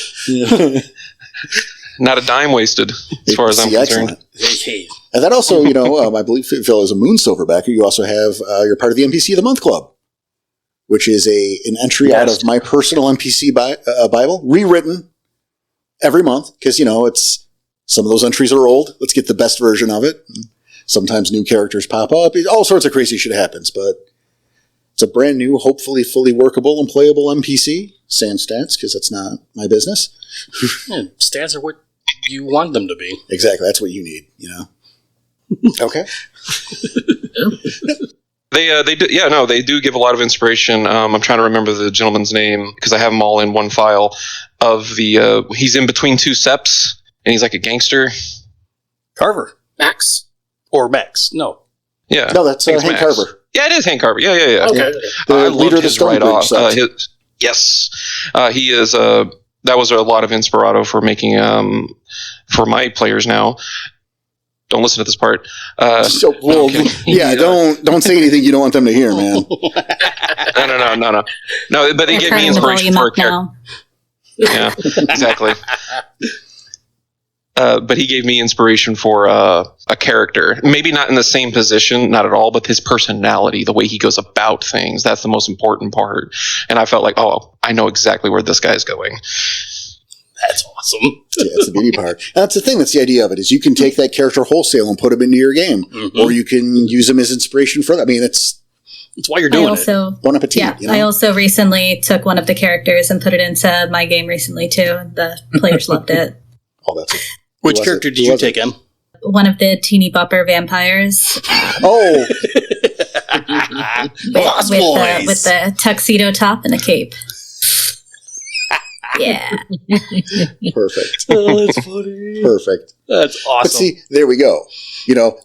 Not a dime wasted, as far as I'm concerned. Excellent. And that also, I believe Phil is a Moon Silverbacker. You also have, you're part of the NPC of the Month Club, which is an entry out of my personal NPC Bible, rewritten every month, because, it's some of those entries are old. Let's get the best version of it. Sometimes new characters pop up. All sorts of crazy shit happens, but it's a brand new, hopefully fully workable and playable NPC. Sans stats, because that's not my business. Yeah, stats are what you want them to be. Exactly. That's what you need, Okay. They do give a lot of inspiration. I'm trying to remember the gentleman's name because I have them all in one file. He's in between two seps and he's like a gangster. Carver, Max, or Max? No. Yeah. No, that's Hank Carver. Yeah, it is Hank Carver. Yeah. Okay. The leader of the Stonebridge set. Yes, he is. That was a lot of inspirato for making for my players now. Don't listen to this part. Don't say anything you don't want them to hear, man. No. But they gave me inspiration for a character. Yeah, exactly. But he gave me inspiration for a character. Maybe not in the same position, not at all, but his personality, the way he goes about things. That's the most important part. And I felt like, I know exactly where this guy's going. That's awesome. Yeah, that's the beauty part. And that's the thing. That's the idea of it, is you can take that character wholesale and put him into your game. Mm-hmm. Or you can use him as inspiration for that. I mean, it's why you're doing it. Bon appetit. Yeah, I also recently took one of the characters and put it into my game recently, too. The players loved it. Oh, that's it. Which character did you take, Em? One of the teeny bopper vampires. Oh! with the tuxedo top and a cape. Yeah. Perfect. Oh, that's funny. Perfect. That's awesome. But see, there we go.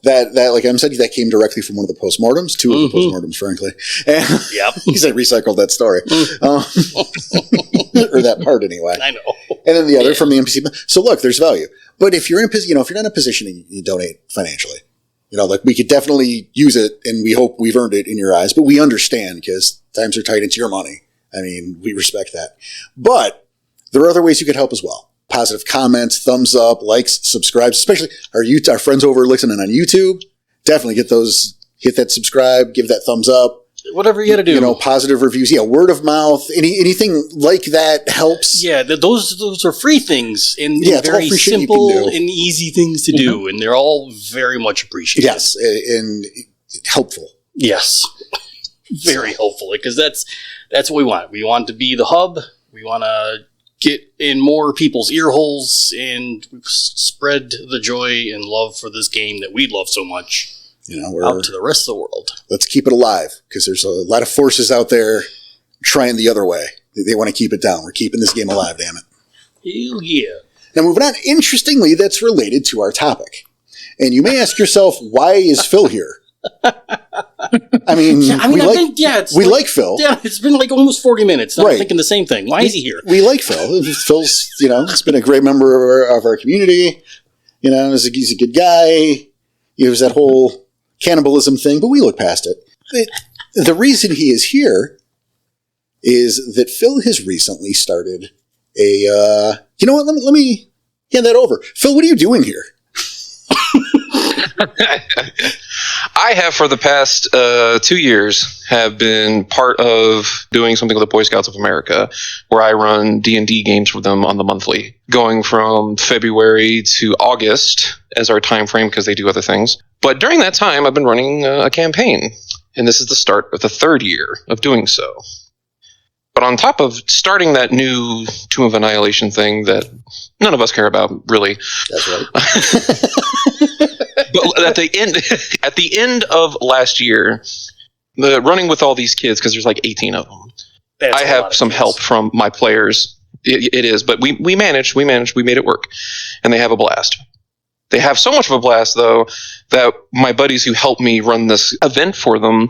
That like I said, that came directly from one of the postmortems, two of the postmortems, frankly. And yep. Because I recycled that story. Or that part anyway. I know. And then the other from the NPC. So look, there's value. But if you're if you're not in a position and you donate financially, like we could definitely use it, and we hope we've earned it in your eyes, but we understand because times are tight. It's your money. I mean, we respect that. But there are other ways you could help as well. Positive comments, thumbs up, likes, subscribes, especially our friends over listening on YouTube. Definitely hit that subscribe, give that thumbs up. Whatever you got to do. Positive reviews. Yeah, word of mouth. Anything like that helps. Yeah, those are free things and very simple and easy things to do, and they're all very much appreciated. Yes, and helpful. Yes, very helpful, because that's what we want. We want to be the hub. We want to get in more people's ear holes and spread the joy and love for this game that we love so much. Out to the rest of the world. Let's keep it alive, because there's a lot of forces out there trying the other way. They want to keep it down. We're keeping this game alive, damn it. Hell yeah. Now, moving on. Interestingly, that's related to our topic. And you may ask yourself, why is Phil here? I mean, we like Phil. Yeah, it's been like almost 40 minutes. And Right. I'm thinking the same thing. Why is he here? We like Phil. Phil's, he's been a great member of our community. He's a good guy. It was that whole cannibalism thing, but we look past it. The reason he is here is that Phil has recently started a, let me hand that over. Phil, what are you doing here? I have, for the past 2 years, have been part of doing something with the Boy Scouts of America, where I run D&D games for them on the monthly, going from February to August as our time frame because they do other things. But during that time, I've been running a campaign, and this is the start of the 3rd year of doing so. But on top of starting that new Tomb of Annihilation thing that none of us care about, really. That's right. But at the end of last year, running with all these kids, because there's like 18 of them, I have some help from my players. It is, but we managed, we made it work, and they have a blast. They have so much of a blast, though, that my buddies who helped me run this event for them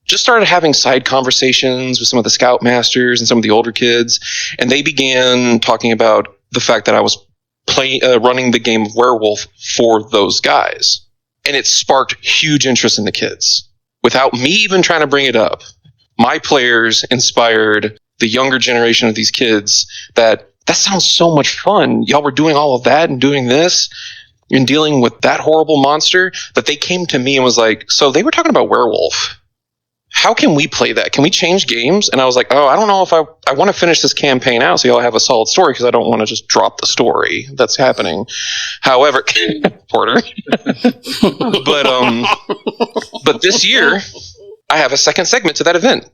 just started having side conversations with some of the scout masters and some of the older kids, and they began talking about the fact that I was running the game of Werewolf for those guys. And it sparked huge interest in the kids. Without me even trying to bring it up, my players inspired the younger generation of these kids that sounds so much fun. Y'all were doing all of that and doing this and dealing with that horrible monster, that they came to me and was like, so they were talking about Werewolf. How can we play that? Can we change games? And I was like, I don't know if I want to finish this campaign out so y'all have a solid story, because I don't want to just drop the story that's happening. However, Porter. but this year, I have a second segment to that event,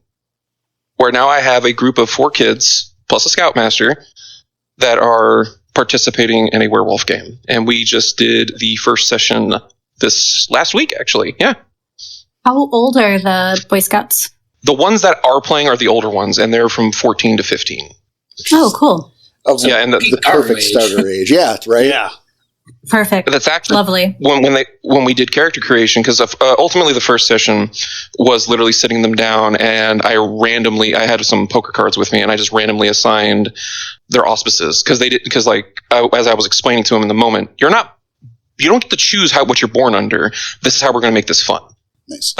where now I have a group of 4 kids plus a scoutmaster that are participating in a werewolf game. And we just did the first session this last week, actually. Yeah. How old are the Boy Scouts? The ones that are playing are the older ones, and they're from 14 to 15. Oh, cool. Yeah, and the perfect starter age. Yeah, right? Yeah. Perfect. That's actually lovely. When we did character creation, because ultimately the first session was literally sitting them down, and I had some poker cards with me, and I just randomly assigned their auspices, because as I was explaining to them in the moment, you don't get to choose what you're born under. This is how we're going to make this fun. Nice.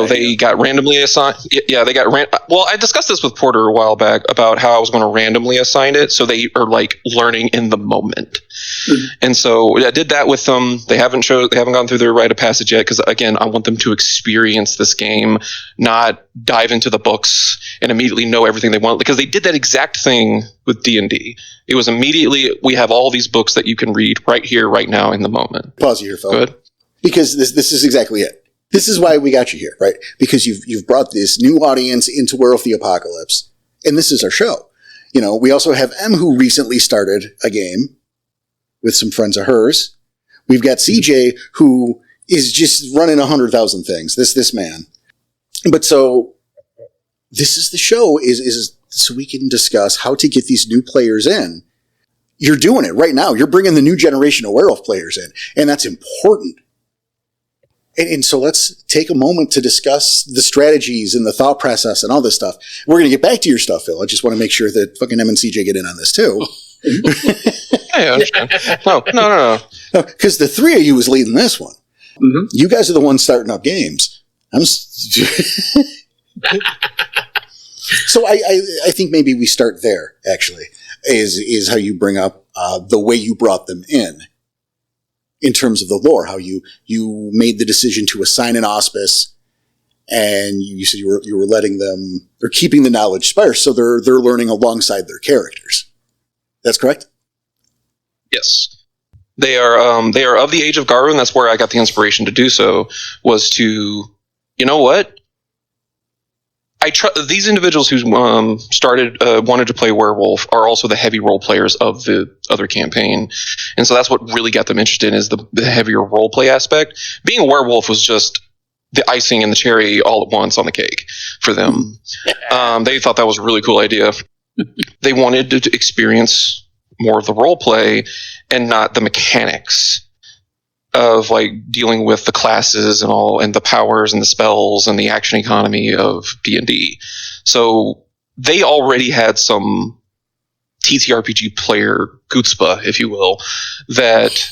They got randomly assigned. Yeah, they got well, I discussed this with Porter a while back about how I was going to randomly assign it, so they are like learning in the moment. Mm-hmm. And so I did that with them. They haven't gone through their rite of passage yet, because again, I want them to experience this game, not dive into the books and immediately know everything they want, because they did that exact thing with D&D. It was immediately, we have all these books that you can read right here, right now, in the moment. Pause here, Phil. Good. Because this is exactly it. This is why we got you here, right? Because you've brought this new audience into Werewolf the Apocalypse, and this is our show. We also have M, who recently started a game with some friends of hers. We've got CJ, who is just running 100,000 things. This man. But so this is the show is so we can discuss how to get these new players in. You're doing it right now. You're bringing the new generation of werewolf players in, and that's important. And so let's take a moment to discuss the strategies and the thought process and all this stuff. We're going to get back to your stuff, Phil. I just want to make sure that fucking M and CJ get in on this too. I understand. No. Because the 3 of you is leading this one. Mm-hmm. You guys are the ones starting up games. So I think maybe we start there, actually, is how you bring up the way you brought them in terms of the lore, how you made the decision to assign an auspice, and you said you were letting them, or keeping the knowledge sparse, so they're learning alongside their characters. That's correct? Yes. They are of the age of Garu, and that's where I got the inspiration to do so, was to, you know what? These individuals who wanted to play Werewolf are also the heavy role players of the other campaign. And so that's what really got them interested in, is the heavier role play aspect. Being a werewolf was just the icing and the cherry all at once on the cake for them. They thought that was a really cool idea. They wanted to experience more of the role play and not the mechanics of like dealing with the classes and all, and the powers and the spells and the action economy of D&D. So they already had some TTRPG player chutzpah, if you will, that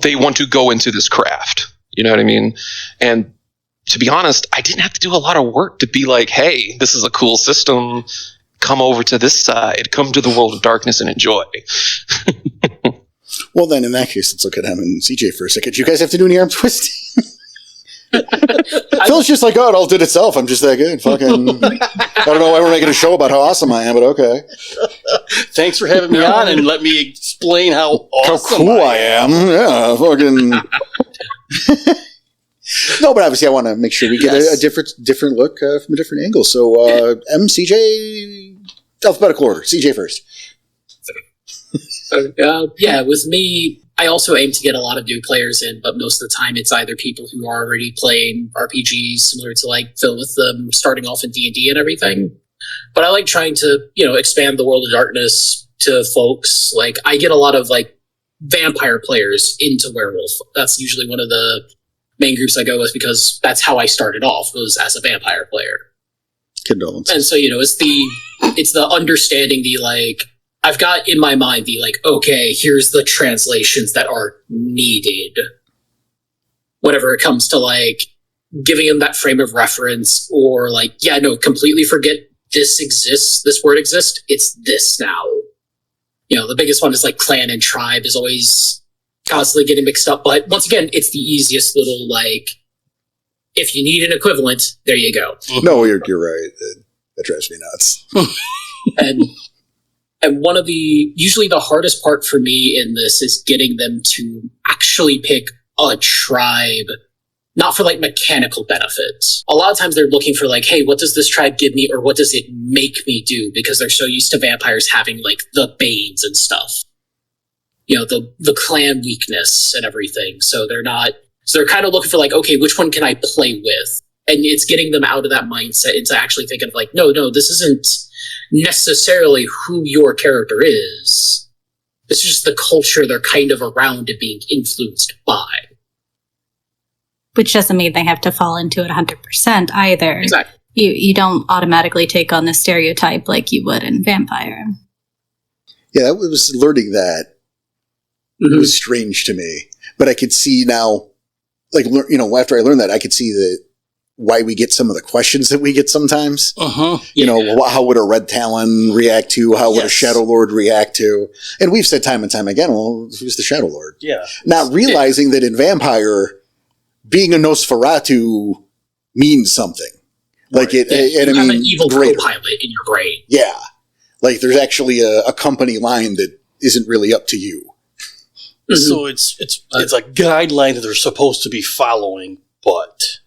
they want to go into this craft. You know what I mean? And to be honest, I didn't have to do a lot of work to be like, hey, this is a cool system. Come over to this side. Come to the world of darkness and enjoy. Well, then, in that case, let's look at him and CJ for a second. Do you guys have to do any arm twisting? Phil's just like, oh, it all did itself. I'm just that good. Fucking, I don't know why we're making a show about how awesome I am, but okay. Thanks for having me on and let me explain how awesome cool I am. Yeah, fucking. No, but obviously I want to make sure we get a different look from a different angle. So, CJ, alphabetical order. CJ first. With me, I also aim to get a lot of new players in, but most of the time it's either people who are already playing RPGs, similar to like Phil with them starting off in D&D and everything. But I like trying to, expand the world of darkness to folks. Like, I get a lot of like vampire players into Werewolf. That's usually one of the main groups I go with because that's how I started off, was as a vampire player. Condolences. And so, it's the understanding, the like, I've got in my mind the like, okay, here's the translations that are needed. Whenever it comes to like giving them that frame of reference, or like, completely forget this exists, this word exists, it's this now. The biggest one is like clan and tribe is always constantly getting mixed up, but once again, it's the easiest little like, if you need an equivalent, there you go. No, you're right. That drives me nuts. And one of usually the hardest part for me in this is getting them to actually pick a tribe, not for like mechanical benefits. A lot of times they're looking for like, hey, what does this tribe give me, or what does it make me do? Because they're so used to vampires having like the banes and stuff. The clan weakness and everything. So they're kind of looking for like, okay, which one can I play with? And it's getting them out of that mindset into actually thinking of like, no, this isn't necessarily who your character is. This is just the culture they're kind of around and being influenced by. Which doesn't mean they have to fall into it 100% either. Exactly. You don't automatically take on the stereotype like you would in Vampire. Yeah, I was learning that. It was strange to me. But I could see now, like, after I learned that, I could see why we get some of the questions that we get sometimes. How would a Red Talon react to? How would a Shadow Lord react to? And we've said time and time again, well, who's the Shadow Lord? Yeah. Not realizing that in Vampire, being a Nosferatu means something. Like you have an evil co-pilot in your brain. Yeah. Like there's actually a company line that isn't really up to you. Mm-hmm. So it's a guideline that they're supposed to be following, but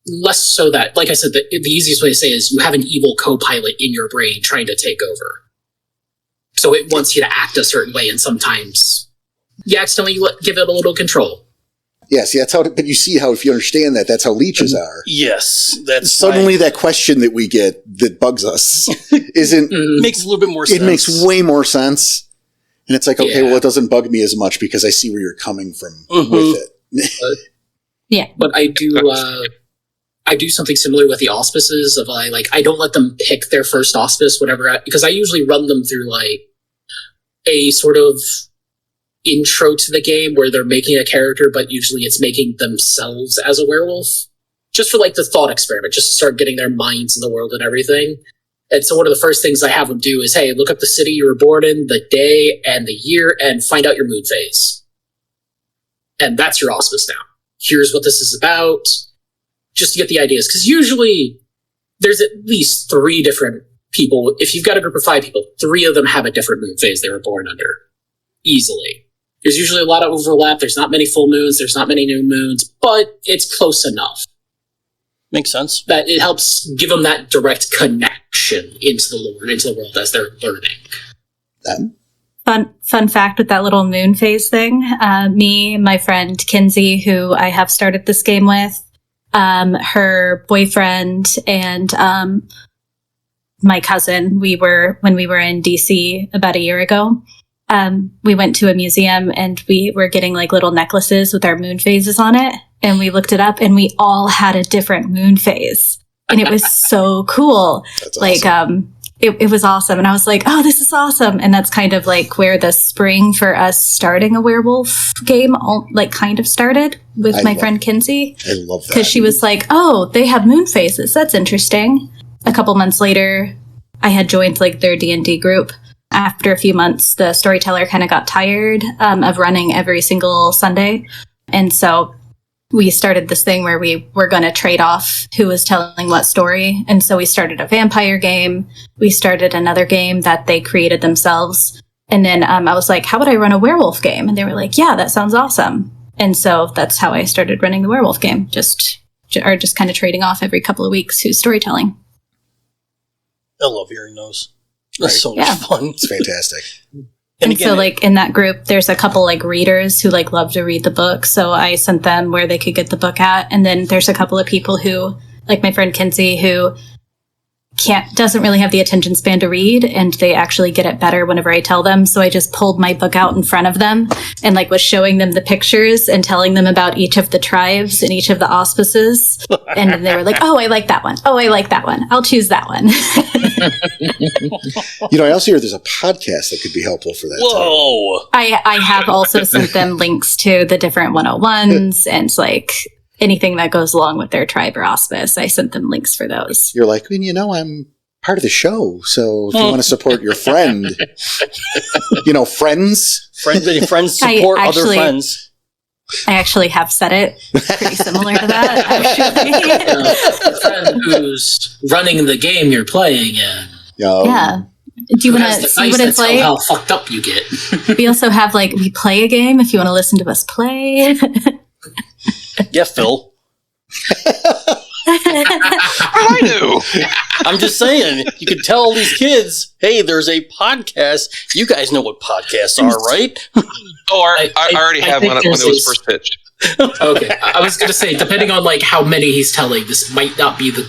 less so that, like I said, the easiest way to say is you have an evil co-pilot in your brain trying to take over. So it wants you to act a certain way, and sometimes you accidentally give it a little control. Yeah, see, that's how. But you see how, if you understand that, that's how leeches are. Yes, that's suddenly that question that we get that bugs us isn't makes a little bit more sense. It makes way more sense, and it's like, okay, well, it doesn't bug me as much because I see where you're coming from with it. Yeah, but I do something similar with the auspices of I don't let them pick their first auspice, because I usually run them through like a sort of intro to the game where they're making a character, but usually it's making themselves as a werewolf, just for like the thought experiment, just to start getting their minds in the world and everything. And so one of the first things I have them do is, hey, look up the city you were born in, the day and the year, and find out your mood phase. And that's your auspice now. Here's what this is about, just to get the ideas. Because usually there's at least 3 different people. If you've got a group of 5 people, 3 of them have a different moon phase they were born under. Easily. There's usually a lot of overlap. There's not many full moons. There's not many new moons. But it's close enough. Makes sense. That it helps give them that direct connection into the lore, into the world as they're learning. Fun fact with that little moon phase thing. Me, my friend Kinsey, who I have started this game with, her boyfriend, and my cousin. When we were in DC about a year ago. We went to a museum and we were getting like little necklaces with our moon phases on it. And we looked it up and we all had a different moon phase. And it was so cool. That's like, awesome. It was awesome. And I was like, oh, this is awesome. And that's kind of like where the spring for us starting a werewolf game like kind of started with my friend Kinsey. I love that. Because she was like, oh, they have moon phases. That's interesting. A couple months later, I had joined like their D&D group. After a few months, the storyteller kind of got tired of running every single Sunday. And so we started this thing where we were going to trade off who was telling what story. And so we started a vampire game. We started another game that they created themselves. And then I was like, how would I run a werewolf game? And they were like, yeah, that sounds awesome. And so that's how I started running the werewolf game. Just kind of trading off every couple of weeks who's storytelling. I love hearing those. That's so much fun. It's fantastic. And again, so like in that group, there's a couple like readers who like love to read the book. So I sent them where they could get the book at. And then there's a couple of people who, like my friend Kinsey, who doesn't really have the attention span to read, and they actually get it better whenever I tell them. So I just pulled my book out in front of them and like was showing them the pictures and telling them about each of the tribes and each of the auspices. And they were like, oh, I like that one. Oh, I like that one. I'll choose that one. I also hear there's a podcast that could be helpful for that. Whoa. I have also sent them links to the different 101s and like anything that goes along with their tribe or auspice. I sent them links for those. You're like, I'm part of the show, so if you want to support your friend, friends support other friends. I actually have said it pretty similar to that, actually. A friend who's running the game you're playing in. Yeah. Do you want to see what it's like? How fucked up you get. We also have we play a game if you want to listen to us play. Yeah, Phil. I do. I'm just saying, you could tell all these kids, hey, there's a podcast. You guys know what podcasts are, right? Oh, I already have one when it was first pitched. Okay, I was going to say, depending on how many he's telling, this might not be the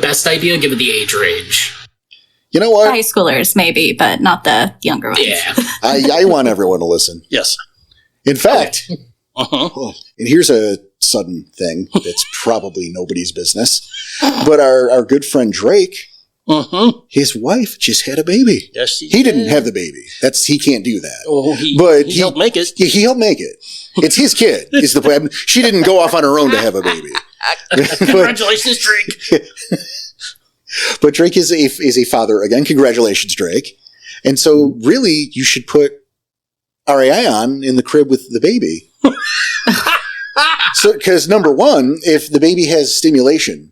best idea given the age range. You know what? High schoolers, maybe, but not the younger ones. Yeah. I want everyone to listen. Yes. In fact, Uh-huh. and here's a sudden thing that's probably nobody's business, but our good friend Drake, his wife just had a baby. Yes, he didn't have the baby. He can't do that. Oh, but he helped make it. Yeah, he helped make it. It's his kid. Is the problem? She didn't go off on her own to have a baby. Congratulations, Drake. But Drake is a father again. Congratulations, Drake. And so, really, you should put RAI on in the crib with the baby. So, because number one, if the baby has stimulation,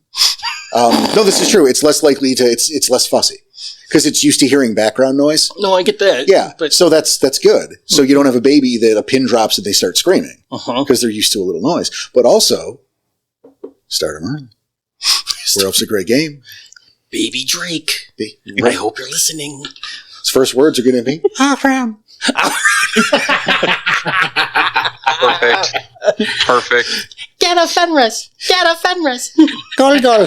no, this is true. It's less likely to. It's less fussy because it's used to hearing background noise. No, I get that. Yeah, but so that's good. So you don't have a baby that a pin drops and they start screaming because they're used to a little noise. But also, start them early. Werewolf's a great game. Baby Drake. I hope you're listening. His first words are going to be, Perfect. Get a Fenris. Goal. Go.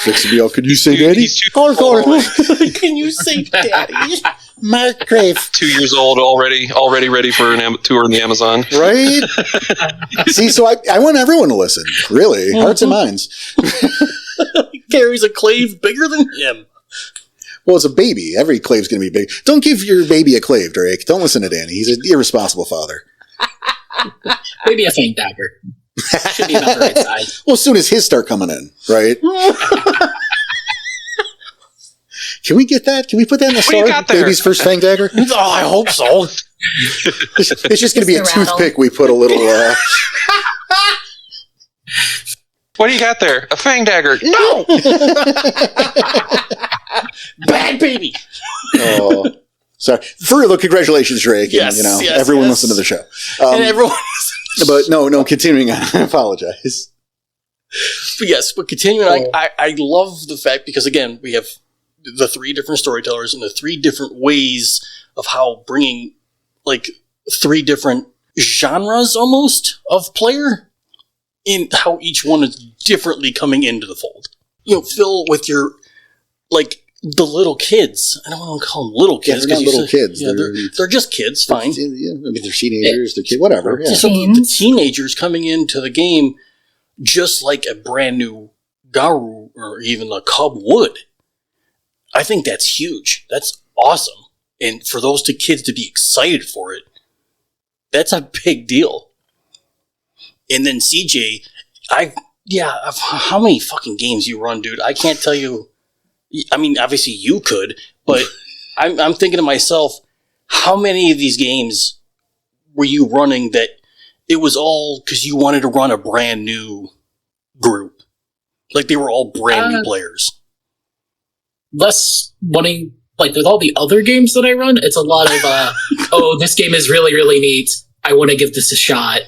Flexible, can you say daddy? Goal. Can you say daddy? Mark Grave. 2 years old already ready for a tour in the Amazon. Right? See, so I want everyone to listen. Really. Hearts and minds. He carries a clave bigger than him. Well, it's a baby. Every clave's going to be big. Don't give your baby a clave, Drake. Don't listen to Danny. He's an irresponsible father. Maybe a fang dagger. Should be about the right size. Well, as soon as his start coming in, right? Can we get that? Can we put that in the What do you story? got there? Baby's first fang dagger? Oh, I hope so. It's just going to be a Just a rattle. toothpick we put a little... What do you got there? A fang dagger? No! Bad baby. Oh, sorry. For real, though, congratulations, Drake. Yes, and, yes, everyone yes. listen to the show. And everyone. But no, continuing on. I apologize. But yes, but continuing on, I love the fact because again we have the 3 different storytellers and the 3 different ways of how bringing, like, 3 different genres, almost, of player, in how each one is differently coming into the fold. You know, Phil, with your, like, the little kids. I don't want to call them little kids. Yeah, they're not little kids. Yeah, they're just kids, fine. Yeah, I mean, they're teenagers, they're kids, whatever. Yeah. So the teenagers coming into the game just like a brand new Garu or even a Cub would. I think that's huge. That's awesome. And for those 2 kids to be excited for it, that's a big deal. And then CJ, how many fucking games you run, dude? I can't tell you. I mean, obviously you could, but I'm thinking to myself, how many of these games were you running that it was all because you wanted to run a brand new group? Like they were all brand new players. Less wanting, like with all the other games that I run, it's a lot of, oh, this game is really, really neat. I want to give this a shot.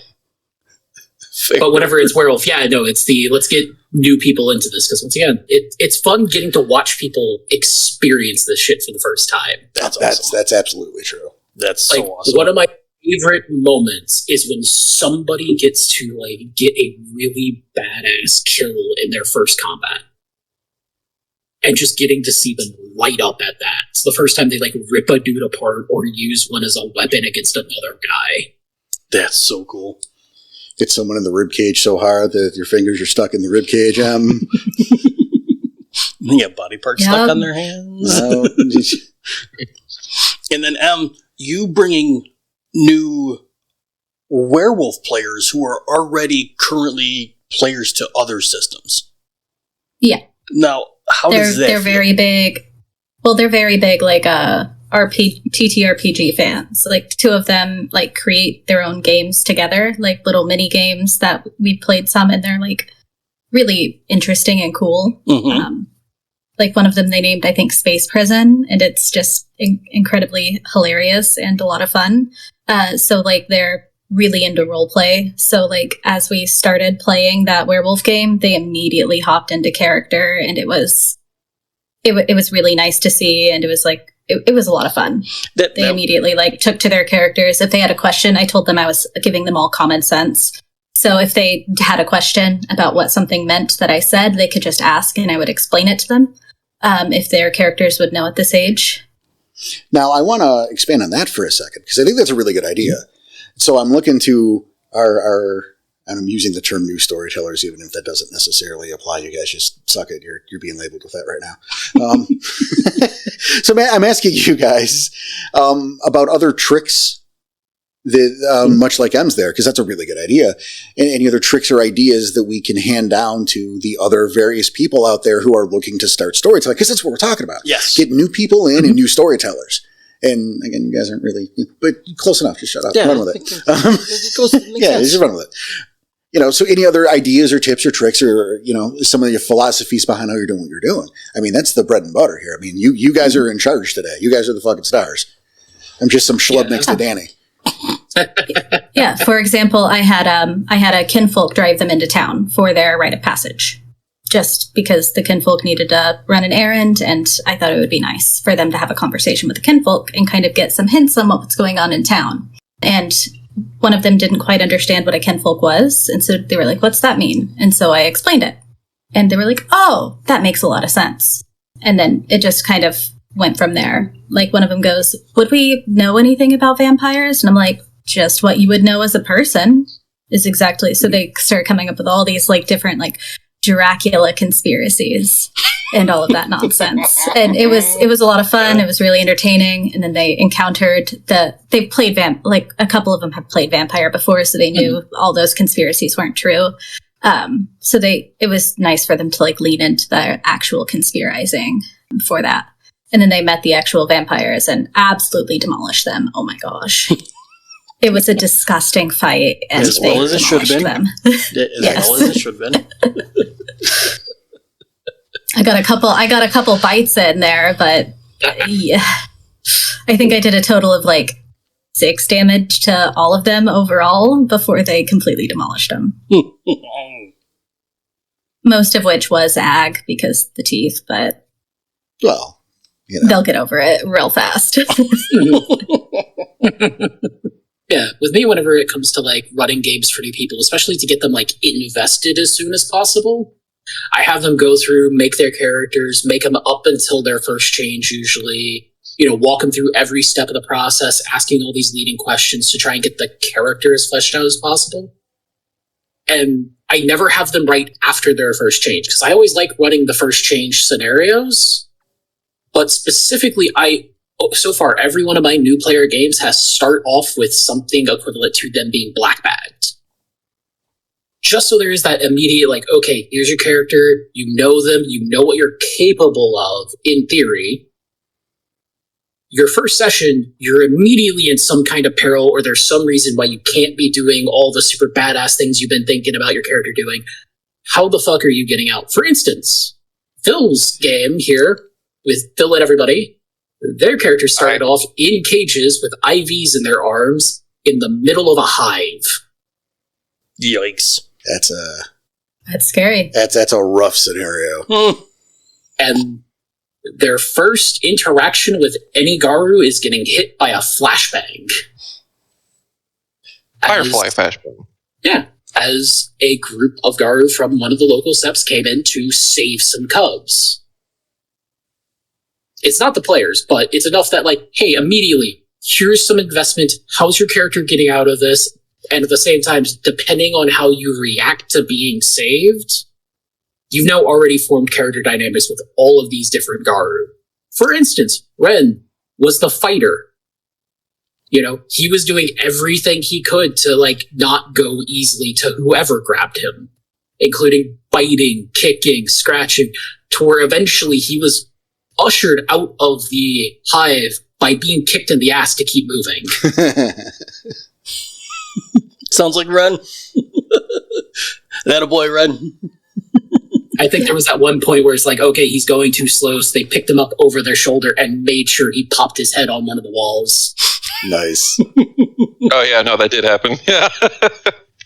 But whenever it's Werewolf, it's the let's get new people into this, because once again, it's fun getting to watch people experience this shit for the first time. That's absolutely true. That's like, so awesome. One of my favorite moments is when somebody gets to like get a really badass kill in their first combat, and just getting to see them light up at that. It's the first time they like rip a dude apart or use one as a weapon against another guy. That's so cool. Get someone in the rib cage so hard that your fingers are stuck in the rib cage. They have body parts stuck on their hands. No. And then you bringing new Werewolf players who are already currently players to other systems. Yeah. Now, how does that They're feel? very big. Well, they're very big, like TTRPG fans. Like 2 of them like create their own games together, like little mini games that we played some, and they're like really interesting and cool. Mm-hmm. Like one of them they named, I think, Space Prison, and it's just incredibly hilarious and a lot of fun. So like they're really into role play. So like as we started playing that Werewolf game, they immediately hopped into character, and it was really nice to see, and it was like it was a lot of fun. They immediately like took to their characters. If they had a question, I told them I was giving them all common sense. So if they had a question about what something meant that I said, they could just ask and I would explain it to them. If their characters would know at this age. Now, I want to expand on that for a second, because I think that's a really good idea. So I'm looking to our and I'm using the term new storytellers, even if that doesn't necessarily apply. You guys just suck it. You're being labeled with that right now. So I'm asking you guys about other tricks that, much like M's there, because that's a really good idea. And any other tricks or ideas that we can hand down to the other various people out there who are looking to start storytelling, because that's what we're talking about. Yes. Get new people in and new storytellers. And again, you guys aren't really, but close enough. Just shut up. Yeah, run with it. Yeah, just run with it. You know, so any other ideas or tips or tricks or, you know, some of your philosophies behind how you're doing what you're doing. I mean, that's the bread and butter here. I mean, you guys are in charge today. You guys are the fucking stars. I'm just some schlub next to Danny. Yeah. For example, I had a kinfolk drive them into town for their rite of passage, just because the kinfolk needed to run an errand, and I thought it would be nice for them to have a conversation with the kinfolk and kind of get some hints on what's going on in town. And one of them didn't quite understand what a kinfolk was, and so they were like, "What's that mean?" And so I explained it, and they were like, "Oh, that makes a lot of sense." And then it just kind of went from there. Like one of them goes, "Would we know anything about vampires?" And I'm like, "Just what you would know as a person is exactly." So they start coming up with all these like different like Dracula conspiracies and all of that nonsense. And it was a lot of fun. It was really entertaining. And then they encountered they played like a couple of them have played vampire before, so they knew all those conspiracies weren't true. So it was nice for them to like lean into the actual conspirizing for that. And then they met the actual vampires and absolutely demolished them. Oh my gosh. It was a disgusting fight, and as well as it should have been. Them. Well as it should have been. I got a couple bites in there, but yeah, I think I did a total of like 6 damage to all of them overall before they completely demolished them. Most of which was ag because the teeth, but Well, You know? They'll get over it real fast. Yeah, with me, whenever it comes to like running games for new people, especially to get them like invested as soon as possible, I have them go through, make their characters, make them up until their first change usually, walk them through every step of the process, asking all these leading questions to try and get the character as fleshed out as possible. And I never have them right after their first change, because I always like running the first change scenarios. But specifically, so far, every one of my new player games has start off with something equivalent to them being black bagged. Just so there is that immediate, like, okay, here's your character, you know them, you know what you're capable of, in theory. Your first session, you're immediately in some kind of peril, or there's some reason why you can't be doing all the super badass things you've been thinking about your character doing. How the fuck are you getting out? For instance, Phil's game here, with Phil and everybody, their characters started off in cages with IVs in their arms in the middle of a hive. Yikes. That's scary. That's a rough scenario. And their first interaction with any Garu is getting hit by a flashbang. Firefly flashbang. Yeah. As a group of Garu from one of the local seps came in to save some cubs. It's not the players, but it's enough that, like, hey, immediately, here's some investment. How's your character getting out of this? And at the same time, depending on how you react to being saved, you've now already formed character dynamics with all of these different Garu. For instance, Ren was the fighter. He was doing everything he could to, like, not go easily to whoever grabbed him, including biting, kicking, scratching, to where eventually he was ushered out of the hive by being kicked in the ass to keep moving. Sounds like Ren. That a boy, Ren. I think there was that one point where it's like, okay, he's going too slow, so they picked him up over their shoulder and made sure he popped his head on one of the walls. Nice. Oh yeah, no, that did happen. Yeah.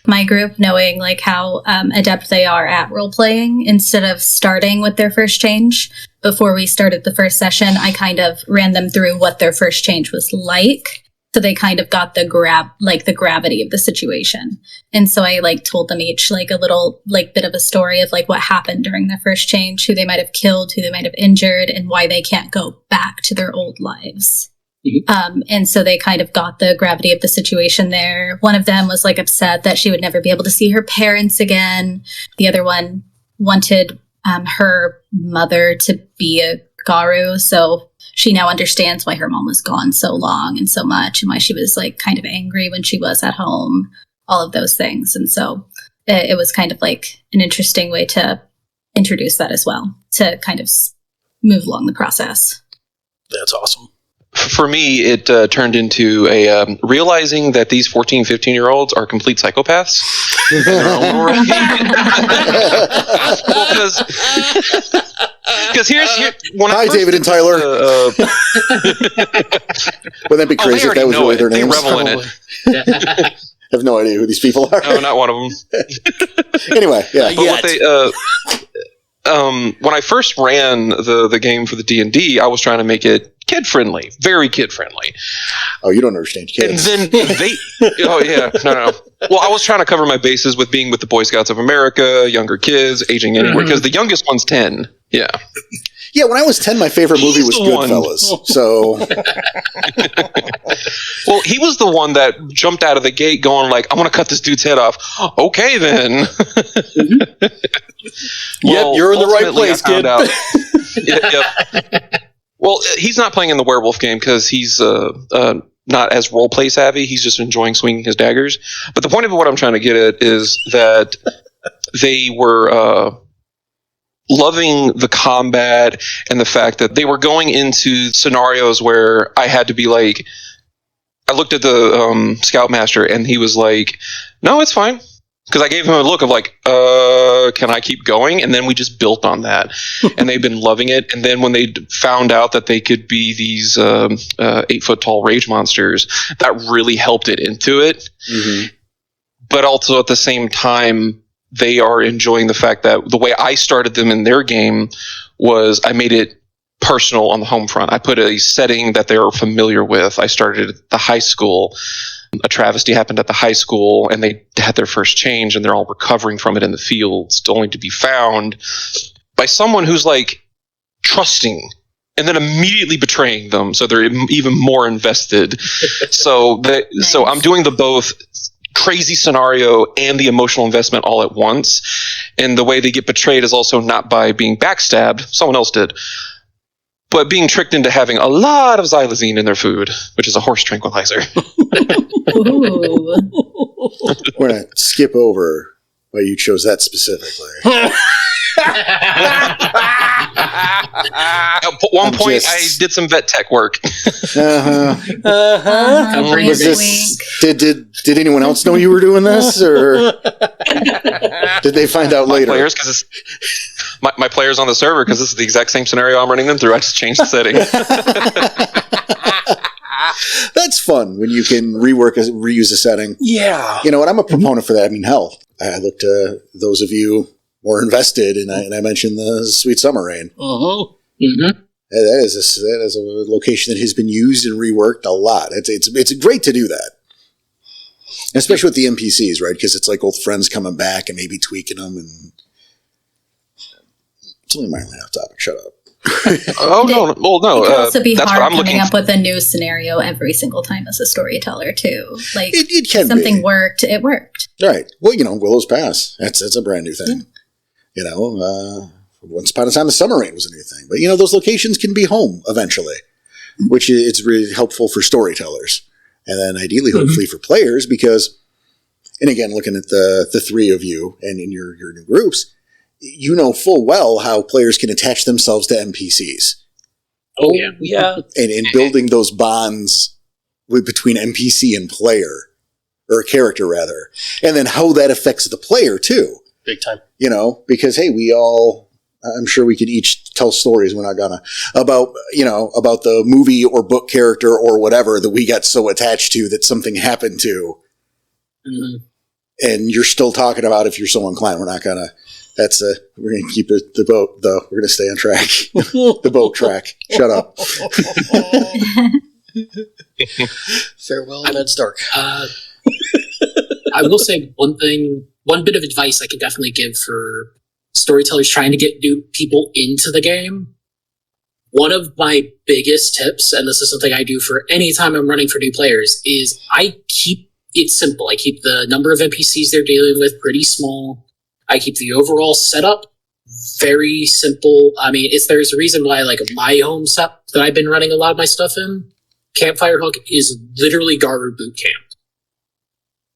My group, knowing like how adept they are at role playing, instead of starting with their first change, before we started the first session, I kind of ran them through what their first change was like. So they kind of got the gravity of the situation. And so I like told them each like a little like bit of a story of like what happened during their first change, who they might have killed, who they might have injured, and why they can't go back to their old lives. And so they kind of got the gravity of the situation there. One of them was like upset that she would never be able to see her parents again. The other one wanted her mother to be a Garu, so she now understands why her mom was gone so long and so much, and why she was like kind of angry when she was at home, all of those things. And so it was kind of like an interesting way to introduce that as well, to kind of move along the process. That's awesome. For me, it turned into a realizing that these 14, 15-year-olds are complete psychopaths in their own right. Because Hi, David and Tyler. Wouldn't that be crazy if that was really their names? They revel in it. I have no idea who these people are. No, not one of them. Anyway, yeah. When I first ran the game for the D&D, I was trying to make it kid-friendly, very kid-friendly. Oh, you don't understand kids. And then oh yeah, no. Well, I was trying to cover my bases with being with the Boy Scouts of America, younger kids, aging anywhere, because the youngest one's 10. Yeah. Yeah, when I was 10, my favorite movie was Goodfellas. So, well, he was the one that jumped out of the gate going like, "I want to cut this dude's head off." Okay, then. Well, yep, you're in the right place, kid. Yep. Well, he's not playing in the werewolf game because he's not as role play savvy. He's just enjoying swinging his daggers. But the point of what I'm trying to get at is that they were loving the combat and the fact that they were going into scenarios where I had to be like, I looked at the Scoutmaster and he was like, "No, it's fine." Because I gave him a look of like, can I keep going? And then we just built on that. And they've been loving it. And then when they found out that they could be these 8-foot-tall rage monsters, that really helped it into it. Mm-hmm. But also at the same time, they are enjoying the fact that the way I started them in their game was I made it personal on the home front. I put a setting that they're familiar with. I started at the high school. A travesty happened at the high school, and they had their first change, and they're all recovering from it in the fields, only to be found by someone who's like trusting and then immediately betraying them, so they're even more invested. So I'm doing the both crazy scenario and the emotional investment all at once. And the way they get betrayed is also not by being backstabbed, someone else did, but being tricked into having a lot of xylazine in their food, which is a horse tranquilizer. We're going to skip over why you chose that specifically. At one point, I did some vet tech work. Was this, did anyone else know you were doing this, or did they find out later? Players, because my players on the server, because this is the exact same scenario I'm running them through. I just changed the setting. That's fun when you can reuse a setting. Yeah. You know what? I'm a proponent for that. I mean, hell, I look to those of you more invested, and I mentioned the Sweet Summer Rain. Uh-huh. Mm-hmm. That is a location that has been used and reworked a lot. It's great to do that, especially with the NPCs, right? Because it's like old friends coming back and maybe tweaking them. And it's only mildly off topic. Shut up. Oh no! Well, no. It can also be that's hard what I'm coming looking up with a new scenario every single time as a storyteller too. Like it can something be. worked, it worked. Right. Well, Willow's Pass. That's a brand new thing. Once upon a time, the Summer Rain was a new thing. But those locations can be home eventually, which it's really helpful for storytellers, and then ideally, hopefully, for players. Because, and again, looking at the three of you and in your new groups, you know full well how players can attach themselves to NPCs. Oh yeah, Yeah. And building those bonds between NPC and player, or character rather, and then how that affects the player too. Big time. Because hey, I'm sure we could each tell stories. We're not gonna about the movie or book character or whatever that we got so attached to that something happened to, and you're still talking about if you're so inclined. We're not gonna. We're gonna keep the boat though. We're gonna stay on track. The boat track. Shut up. Farewell, Ned Stark. I will say one bit of advice I could definitely give for storytellers trying to get new people into the game. One of my biggest tips, and this is something I do for any time I'm running for new players, is I keep it simple. I keep the number of NPCs they're dealing with pretty small. I keep the overall setup very simple. I mean, there's a reason why, like, my home set that I've been running a lot of my stuff in, Campfire Hook, is literally Garu Boot Camp.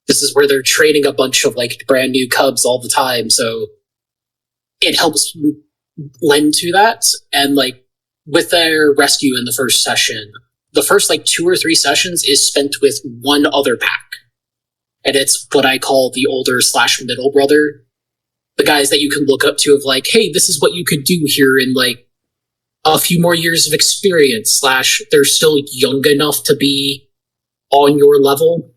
This is where they're training a bunch of, like, brand new cubs all the time, so it helps lend to that. And, like, with their rescue in the first session, the first, like, 2 or 3 sessions is spent with one other pack. And it's what I call the older/middle brother. The guys that you can look up to of like, hey, this is what you could do here in like a few more years of experience / they're still young enough to be on your level.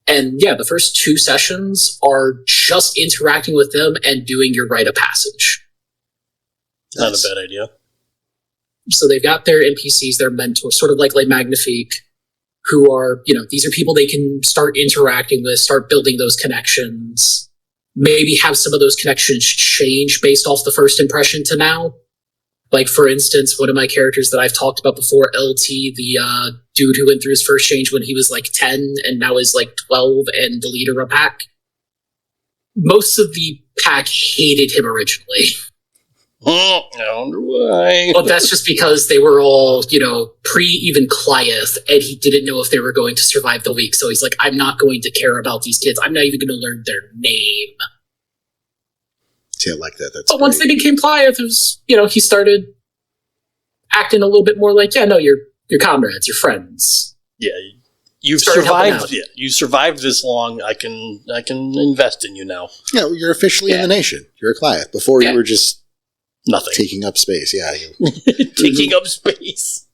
And yeah, the first 2 sessions are just interacting with them and doing your rite of passage. Not a bad idea. So they've got their NPCs, their mentors, sort of like Les Magnifiques, who are, these are people they can start interacting with, start building those connections. Maybe have some of those connections change based off the first impression to now. Like, for instance, one of my characters that I've talked about before, LT, the dude who went through his first change when he was like 10 and now is like 12 and the leader of a pack. Most of the pack hated him originally. I wonder why. But that's just because they were all, pre-even Cliath, and he didn't know if they were going to survive the week. So he's like, I'm not going to care about these kids. I'm not even going to learn their name. Yeah, like that. That's but once they became Cliath, it was, he started acting a little bit more like, yeah, no, you're comrades, you're friends. Yeah, you've Started helping survived. out. Yeah, you survived this long. I can invest in you now. You're officially in the nation. You're a Client. Before you were just Nothing. taking up space. Yeah. Taking up space.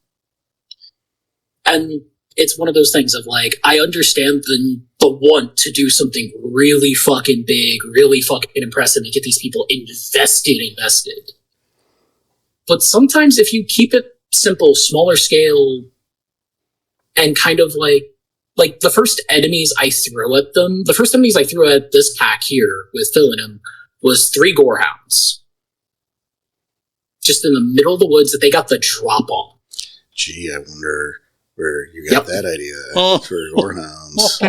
And it's one of those things of like, I understand the want to do something really fucking big, really fucking impressive and get these people invested. But sometimes if you keep it simple, smaller scale, and kind of like the first enemies I threw at this pack here with Phil in him was 3 gorehounds. Just in the middle of the woods that they got the drop on. Gee, I wonder where you got that idea for gorehounds.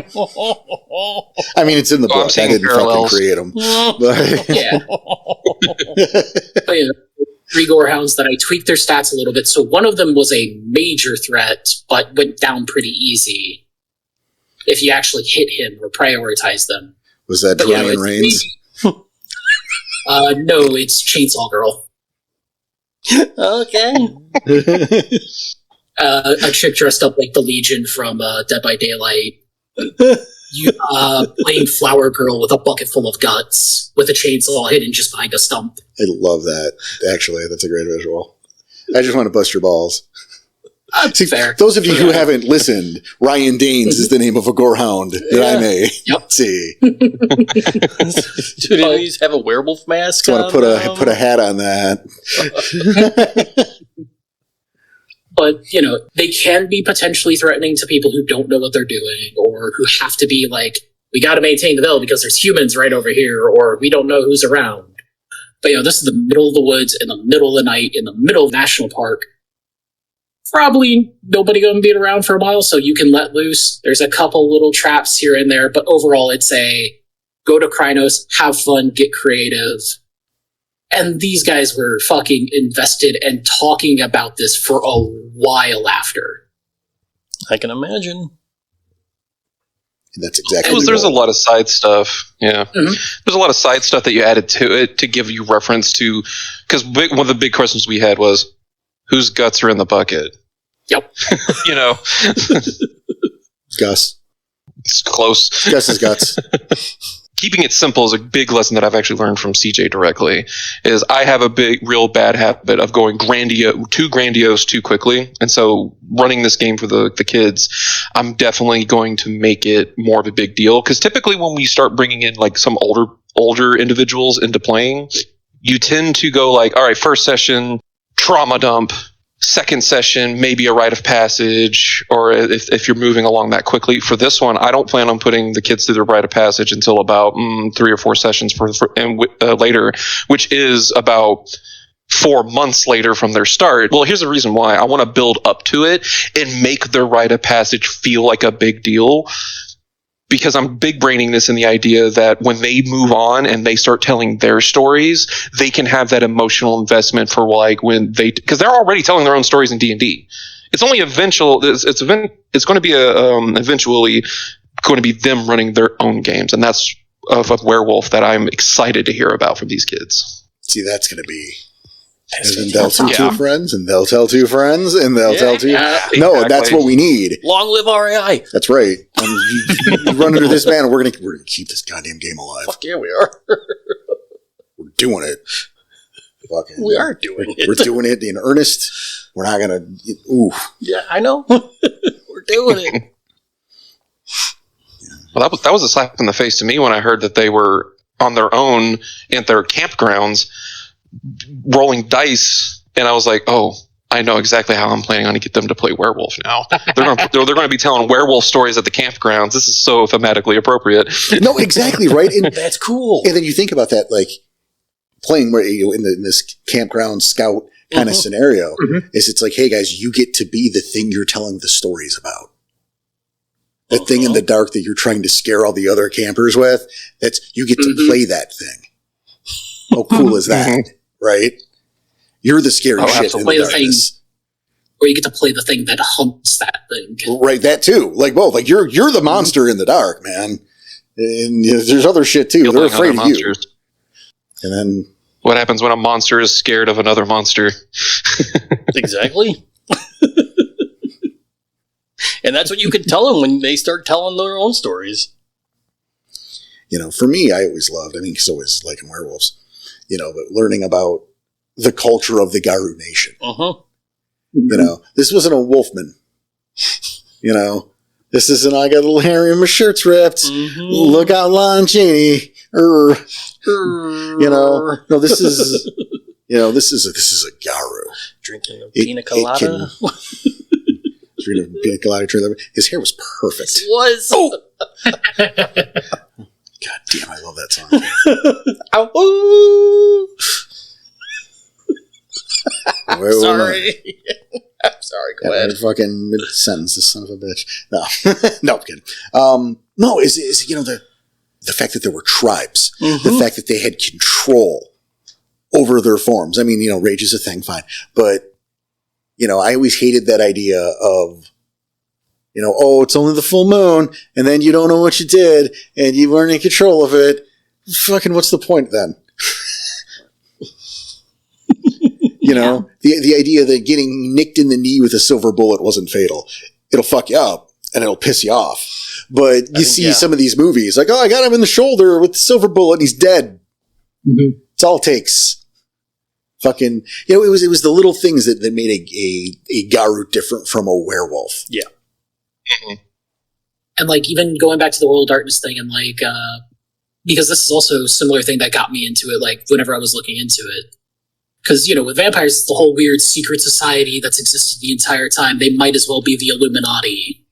I mean, it's in the book. I didn't fucking create them. But yeah. But, you know, 3 gorehounds that I tweaked their stats a little bit. So one of them was a major threat, but went down pretty easy if you actually hit him or prioritize them. Was that Dorian Reigns? No, it's Chainsaw Girl. Okay. A chick dressed up like the Legion from Dead by Daylight. You playing Flower Girl with a bucket full of guts with a chainsaw hidden just behind a stump. I love that. Actually, that's a great visual. I just want to bust your balls. See, fair. Those of you who haven't listened, Ryan Danes is the name of a gorehound that I may see. Dude, did you have a werewolf mask? I want to put a hat on that. But, you know, they can be potentially threatening to people who don't know what they're doing, or who have to be like, we got to maintain the veil because there's humans right over here, or we don't know who's around. But, you know, this is the middle of the woods, in the middle of the night, in the middle of National Park. Probably nobody going to be around for a while, so you can let loose. There's a couple little traps here and there, but overall it's a go to Krynos, have fun, get creative. And these guys were fucking invested and talking about this for a while after. I can imagine. And that's exactly There's a lot of side stuff. Yeah. Mm-hmm. There's a lot of side stuff that you added to it to give you reference to, because one of the big questions we had was, whose guts are in the bucket? Yep. You know? Gus. It's close. Gus's guts. Keeping it simple is a big lesson that I've actually learned from CJ directly. Is I have a real bad habit of going too grandiose too quickly, and so running this game for the kids, I'm definitely going to make it more of a big deal. Because typically, when we start bringing in like some older individuals into playing, you tend to go like, all right, first session, trauma dump. Second session, maybe a rite of passage, or if you're moving along that quickly. For this one, I don't plan on putting the kids through the rite of passage until about 3 or 4 sessions later, which is about 4 months later from their start. Well, here's the reason why. I want to build up to it and make the rite of passage feel like a big deal. Because I'm big braining this in the idea that when they move on and they start telling their stories, they can have that emotional investment for like when because they're already telling their own stories in D&D. It's only eventual. It's going to be eventually going to be them running their own games, and that's of Werewolf that I'm excited to hear about from these kids. See, that's going to be. And then they'll tell 2 friends, and they'll tell 2 friends, and they'll tell 2. Exactly. No, that's what we need. Long live RAI. That's right. You run into this man, and we're gonna keep this goddamn game alive. Fuck yeah, we are. We're doing it. Fucking, we are doing it. We're doing it in earnest. We're not gonna. Ooh. Yeah, I know. We're doing it. Well, that was a slap in the face to me when I heard that they were on their own at their campgrounds rolling dice, and I was like, oh, I know exactly how I'm planning on to get them to play Werewolf now. They're going to be telling werewolf stories at the campgrounds. This is so thematically appropriate. No, exactly, right? And that's cool. And then you think about that, like, playing in this campground scout kind of scenario, is it's like, hey, guys, you get to be the thing you're telling the stories about. The thing in the dark that you're trying to scare all the other campers with, you get to play that thing. How cool is that? Right? You're the scary shit in the darkness. Or you get to play the thing that hunts that thing. Right, that too. Like both. Like you're the monster in the dark, man. And there's other shit too. They're afraid of you. And then what happens when a monster is scared of another monster? Exactly. And that's what you could tell them when they start telling their own stories. You know, for me, I always loved, because I always liking werewolves, but learning about the culture of the Garu Nation. This wasn't a wolfman. This isn't, I got a little hairy and my shirt's ripped. Look out, Lon Chaney. No, this is This is a Garu. Drinking a pina colada. Drinking a pina colada. His hair was perfect. It was. Oh! God damn, I love that song. Sorry. I'm sorry, go ahead. Fucking mid-sentence, this son of a bitch. No. No, I'm kidding. No, is the fact that there were tribes, the fact that they had control over their forms. I mean, rage is a thing, fine. But, I always hated that idea of, it's only the full moon, and then you don't know what you did, and you weren't in control of it. Fucking what's the point then? The idea that getting nicked in the knee with a silver bullet wasn't fatal. It'll fuck you up, and it'll piss you off. But you see some of these movies, like, I got him in the shoulder with the silver bullet, and he's dead. Mm-hmm. It's all it takes. Fucking, it was the little things that made a Garu different from a werewolf. Yeah. Mm-hmm. And, even going back to the World of Darkness thing, and, because this is also a similar thing that got me into it, whenever I was looking into it. Because, with vampires, it's the whole weird secret society that's existed the entire time. They might as well be the Illuminati.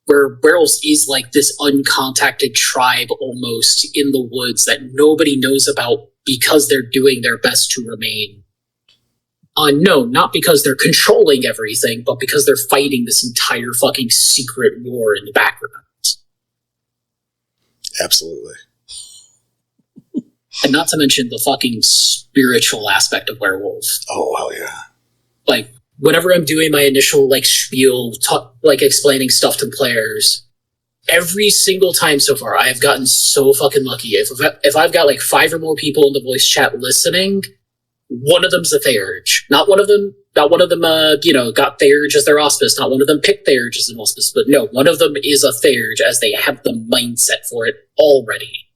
Where werewolves is this uncontacted tribe almost in the woods that nobody knows about because they're doing their best to remain unknown. Not because they're controlling everything, but because they're fighting this entire fucking secret war in the background. Absolutely. And not to mention the fucking spiritual aspect of werewolf. Oh, hell yeah. Whenever I'm doing my initial, spiel, explaining stuff to players, every single time so far, I have gotten so fucking lucky. If I've got, 5 or more people in the voice chat listening, one of them's a Theurge. Not one of them, got Theurge as their auspice. Not one of them picked Theurge as an auspice. But no, one of them is a Theurge as they have the mindset for it already.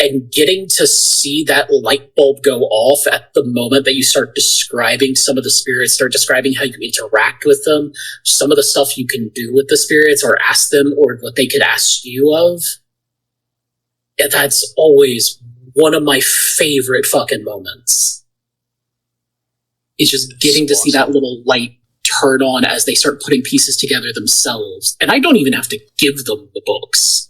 And getting to see that light bulb go off at the moment that you start describing some of the spirits, start describing how you interact with them, some of the stuff you can do with the spirits or ask them or what they could ask you of, that's always one of my favorite fucking moments. It's just getting to see that little light turn on as they start putting pieces together themselves. And I don't even have to give them the books.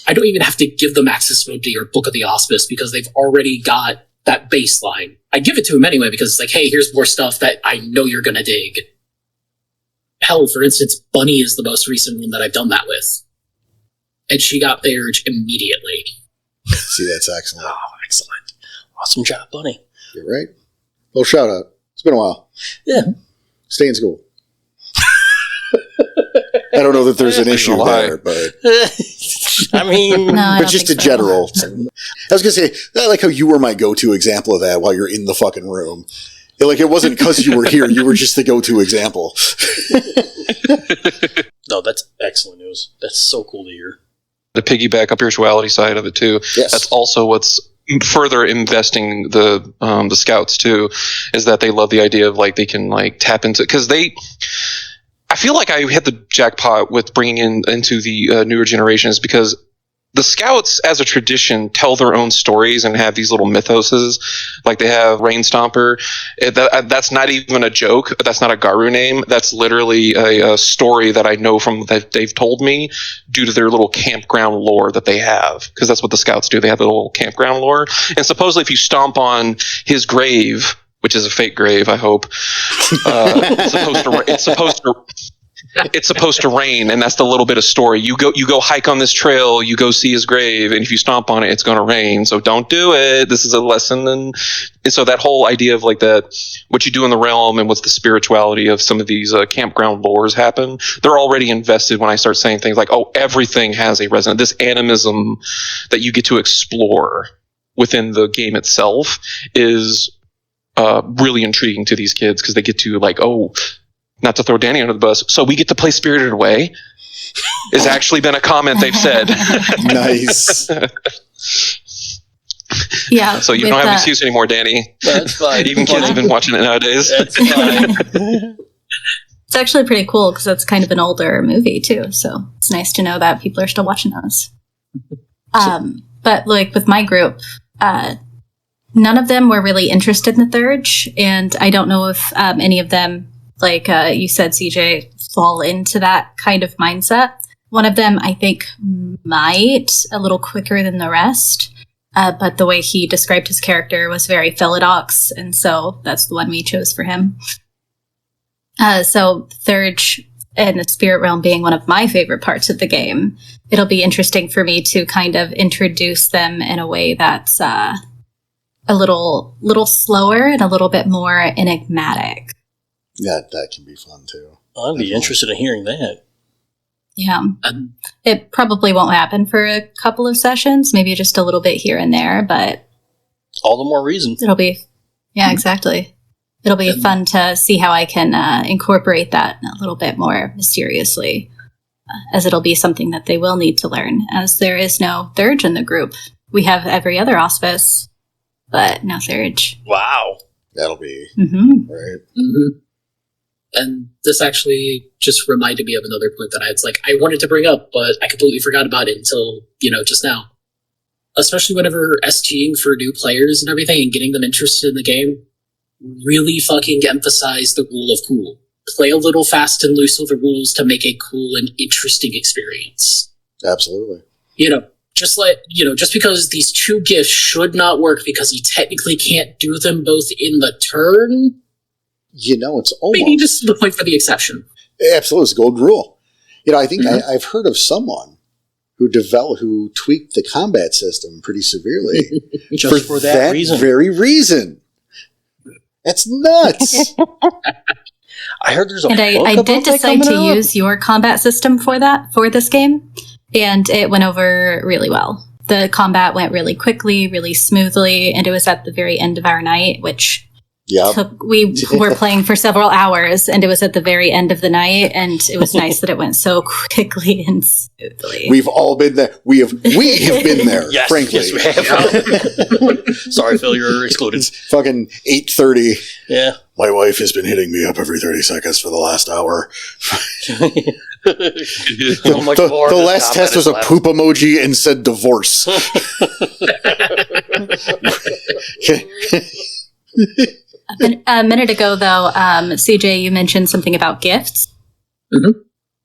I don't even have to give them Axis Mundi or Book of the Auspice because they've already got that baseline. I give it to them anyway because it's hey, here's more stuff that I know you're going to dig. Hell, for instance, Bunny is the most recent one that I've done that with. And she got Theurge immediately. See, that's excellent. Oh, excellent. Awesome job, Bunny. You're right. Little shout out. It's been a while. Yeah. Stay in school. I don't know that there's an issue there, but I mean, no, but just a general. I was gonna say, I like how you were my go-to example of that while you're in the fucking room. It wasn't because you were here; you were just the go-to example. No, that's excellent news. That's so cool to hear. To piggyback up spirituality side of it too, yes. That's also what's further investing the scouts too, is that they love the idea of they can tap into, because I feel like I hit the jackpot with bringing into the newer generations, because the scouts as a tradition tell their own stories and have these little mythoses. They have Rain Stomper. That's not even a joke. That's not a Garu name. That's literally a story that I know from that they've told me due to their little campground lore that they have, because that's what the scouts do. They have a little campground lore. And supposedly if you stomp on his grave, which is a fake grave, I hope. It's supposed to rain, and that's the little bit of story. You go hike on this trail, you go see his grave, and if you stomp on it, it's going to rain. So don't do it. This is a lesson, and so that whole idea of that, what you do in the realm and what's the spirituality of some of these campground lores happen. They're already invested when I start saying things everything has a resonance. This animism that you get to explore within the game itself is really intriguing to these kids, because they get to not to throw Danny under the bus, so we get to play Spirited Away has actually been a comment they've said. Nice. Yeah. So you don't have an excuse anymore, Danny. That's fine. Even kids have been watching it nowadays. That's fine. It's actually pretty cool because it's kind of an older movie too, so it's nice to know that people are still watching those. But with my group, none of them were really interested in the Thurge, and I don't know if any of them, like you said, CJ, fall into that kind of mindset. One of them, I think, might a little quicker than the rest, but the way he described his character was very philodox, and so that's the one we chose for him. So Thurge and the Spirit Realm being one of my favorite parts of the game, it'll be interesting for me to kind of introduce them in a way that's a little slower and a little bit more enigmatic. Yeah, that can be fun too. I'd be interested in hearing that. Yeah. It probably won't happen for a couple of sessions, maybe just a little bit here and there, but all the more reason. It'll be, yeah, exactly. It'll be fun to see how I can incorporate that a little bit more mysteriously, as it'll be something that they will need to learn, as there is no Thurge in the group. We have every other auspice, but no Thurge. Wow. That'll be right. Mm-hmm. And this actually just reminded me of another point that I wanted to bring up, but I completely forgot about it until, just now. Especially whenever STing for new players and everything and getting them interested in the game, really fucking emphasize the rule of cool. Play a little fast and loose with the rules to make a cool and interesting experience. Absolutely. Just because these two gifts should not work because you technically can't do them both in the turn. It's almost... Maybe just the point for the exception. Absolutely, it's a golden rule. I think I've heard of someone who tweaked the combat system pretty severely just for that reason. Very reason. That's nuts. I heard there's a and I did decide to use your combat system for this game, and it went over really well. The combat went really quickly, really smoothly, and it was at the very end of our night, which we were playing for several hours, and it was at the very end of the night, and it was nice that it went so quickly and smoothly. We've all been there. We have been there, yes, frankly. Yes, we have. Sorry, Phil, you're excluded. It's fucking 8:30. Yeah. My wife has been hitting me up every 30 seconds for the last hour. The last test was a poop emoji and said divorce. A minute ago, though, CJ, you mentioned something about gifts. Mm-hmm.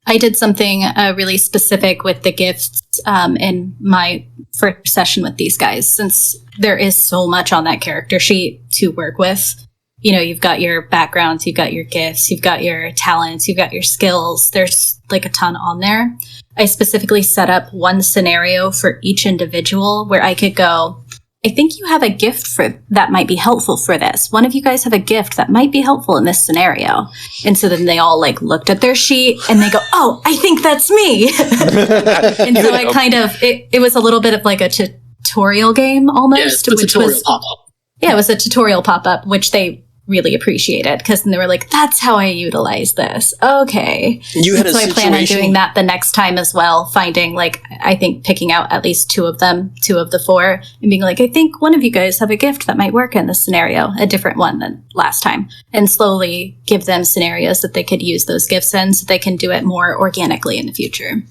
I did something really specific with the gifts in my first session with these guys, since there is so much on that character sheet to work with. You've got your backgrounds, you've got your gifts, you've got your talents, you've got your skills. There's like a ton on there. I specifically set up one scenario for each individual where I could go, I think you have a gift that might be helpful for this. One of you guys have a gift that might be helpful in this scenario. And so then they all looked at their sheet and they go, oh, I think that's me. And so I kind of, it was a little bit of like a tutorial game almost. Yeah, it's a tutorial pop-up. Yeah, it was a tutorial pop-up, which they really appreciated, because then they were like, that's how I utilize this. Okay. You had so I plan on doing that the next time as well, finding I think picking out at least two of the four, and being like, I think one of you guys have a gift that might work in this scenario, a different one than last time, and slowly give them scenarios that they could use those gifts in so they can do it more organically in the future.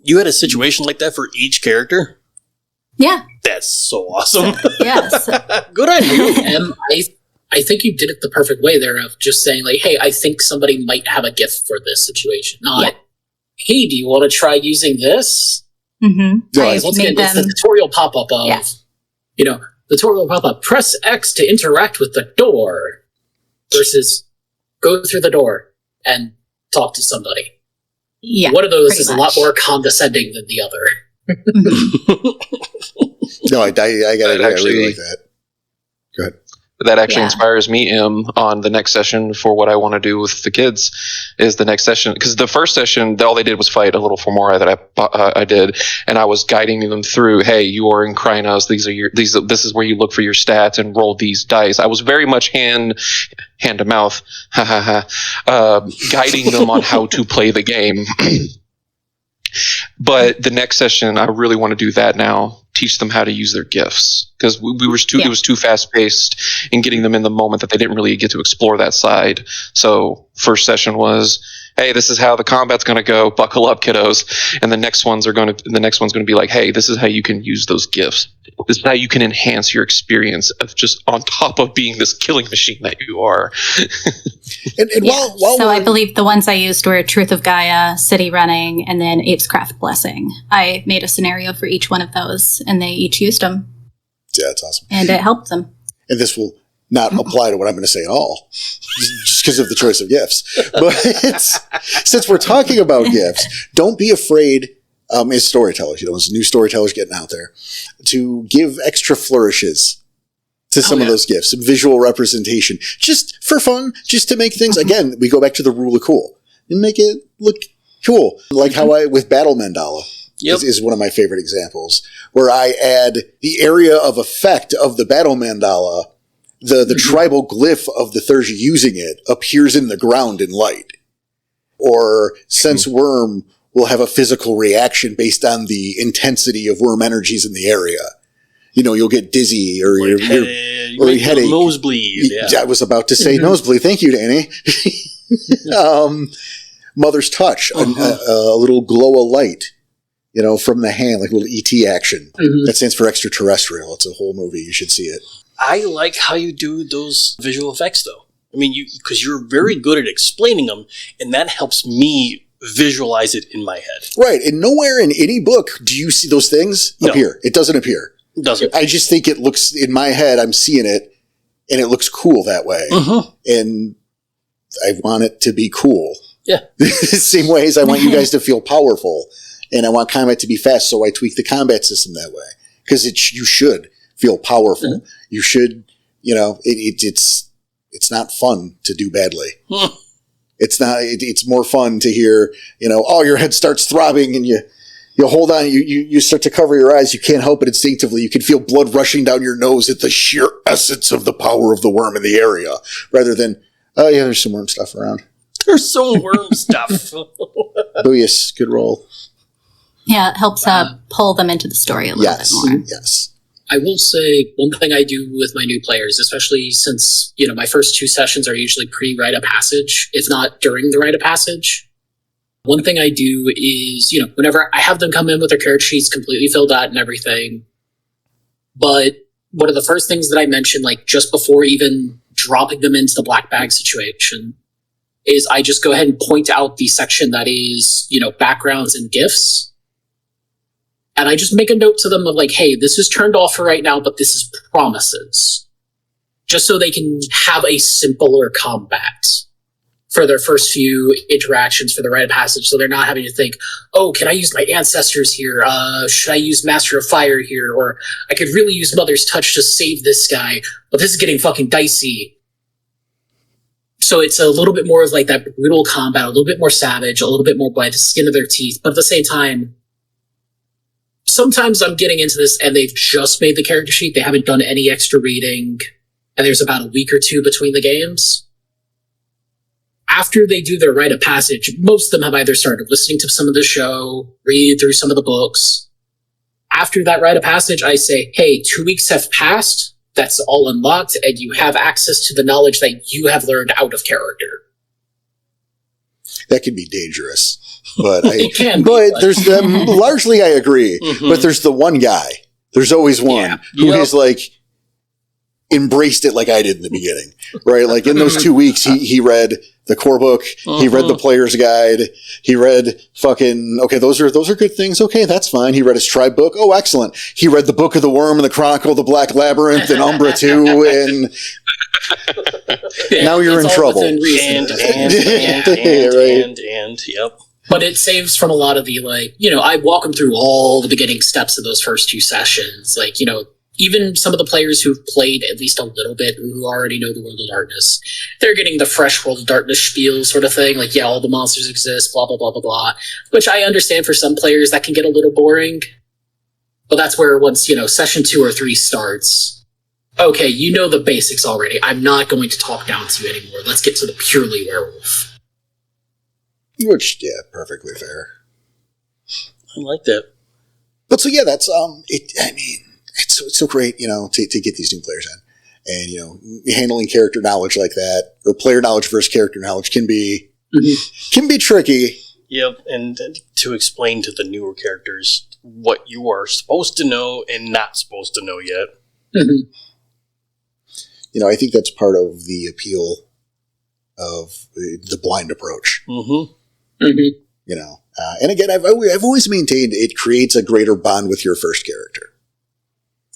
You had a situation like that for each character? Yeah. That's so awesome. Yes. Good on you. I think you did it the perfect way there of just saying hey, I think somebody might have a gift for this situation. Not, hey, do you want to try using this? Mm-hmm. Once again, it's the tutorial pop-up of, the tutorial pop-up, press X to interact with the door versus go through the door and talk to somebody. Yeah. One of those is a lot more condescending than the other. No, I really like that. Go ahead. That actually inspires me, on the next session for what I want to do with the kids. Is the next session, because the first session all they did was fight a little Fomora that I did, and I was guiding them through. Hey, you are in Krynos. This is where you look for your stats and roll these dice. I was very much hand to mouth, guiding them on how to play the game. But the next session, I really want to do that now. Teach them how to use their gifts, because it was too fast paced in getting them in the moment that they didn't really get to explore that side. So first session was, hey, this is how the combat's going to go. Buckle up, kiddos. And the next one's going to be like, hey, this is how you can use those gifts. This is how you can enhance your experience of just on top of being this killing machine that you are. So I believe the ones I used were Truth of Gaia, City Running, and then Apes Craft Blessing. I made a scenario for each one of those, and they each used them. Yeah, that's awesome. And it helped them. And this will not apply to what I'm going to say at all, just because of the choice of gifts. But since we're talking about gifts, don't be afraid, as storytellers, as new storytellers getting out there, to give extra flourishes to some of those gifts, some visual representation, just for fun, just to make things, again, we go back to the rule of cool, and make it look cool. Like how with Battle Mandala is one of my favorite examples, where I add the area of effect of the Battle Mandala. The tribal glyph of the Thurge using it appears in the ground in light. Or Sense Worm will have a physical reaction based on the intensity of worm energies in the area. You'll get dizzy or your headache. Nosebleed. Yeah. I was about to say nosebleed. Thank you, Danny. Mother's Touch, a little glow of light, from the hand, like a little ET action. That stands for extraterrestrial. It's a whole movie. You should see it. I like how you do those visual effects, though. I mean, because you're very good at explaining them, and that helps me visualize it in my head. Right, and nowhere in any book do you see those things appear. It doesn't appear. It doesn't. I just think it looks, in my head, I'm seeing it, and it looks cool that way. And I want it to be cool. Yeah. The same way as I want you guys to feel powerful, and I want combat to be fast, so I tweak the combat system that way. Because you should feel powerful. You should, it's not fun to do badly. It's not, it's more fun to hear, your head starts throbbing and you hold on, you start to cover your eyes. You can't help it instinctively. You can feel blood rushing down your nose at the sheer essence of the power of the worm in the area, rather than, oh yeah, there's some worm stuff around. There's some worm stuff. Oh yes, good roll. Yeah, it helps pull them into the story a little bit more. Yes. I will say one thing I do with my new players, especially since, my first 2 sessions are usually pre-rite of passage, if not during the rite of passage. One thing I do is, whenever I have them come in with their character sheets completely filled out and everything, but one of the first things that I mention, like just before even dropping them into the black bag situation, is I just go ahead and point out the section that is, backgrounds and gifts. And I just make a note to them of like, hey, this is turned off for right now, but this is promises. Just so they can have a simpler combat for their first few interactions for the rite of passage. So they're not having to think, oh, can I use my ancestors here? Should I use Master of Fire here? Or I could really use Mother's Touch to save this guy, but this is getting fucking dicey. So it's a little bit more of like that brutal combat, a little bit more savage, a little bit more by the skin of their teeth. But at the same time, sometimes I'm getting into this and they've just made the character sheet. They haven't done any extra reading. And there's about a week or 2 between the games. After they do their rite of passage, most of them have either started listening to some of the show, read through some of the books. After that rite of passage, I say, hey, 2 weeks have passed. That's all unlocked. And you have access to the knowledge that you have learned out of character. That can be dangerous. But there's largely I agree. But there's the one guy. There's always one who has like embraced it like I did in the beginning, right? Like in those 2 weeks, he read the core book, he read the player's guide, he read those are good things. Okay, that's fine. He read his tribe book. Oh, excellent. He read the Book of the Worm and the Chronicle, the Black Labyrinth, and Umbra 2, and now you're in trouble. And yep. But it saves from a lot of the, like, I walk them through all the beginning steps of those first 2 sessions. Like, even some of the players who've played at least a little bit, who already know the World of Darkness, they're getting the fresh World of Darkness spiel sort of thing. Like, yeah, all the monsters exist, blah, blah, blah, blah, blah. Which I understand for some players that can get a little boring. But that's where once, session 2 or 3 starts, okay, the basics already. I'm not going to talk down to you anymore. Let's get to the purely werewolf. Which, yeah, perfectly fair. I like that. But so, yeah, that's, it's so great, to get these new players in. And, handling character knowledge like that, or player knowledge versus character knowledge can be can be tricky. Yep, and to explain to the newer characters what you are supposed to know and not supposed to know yet. I think that's part of the appeal of the blind approach. And again, I've always maintained it creates a greater bond with your first character.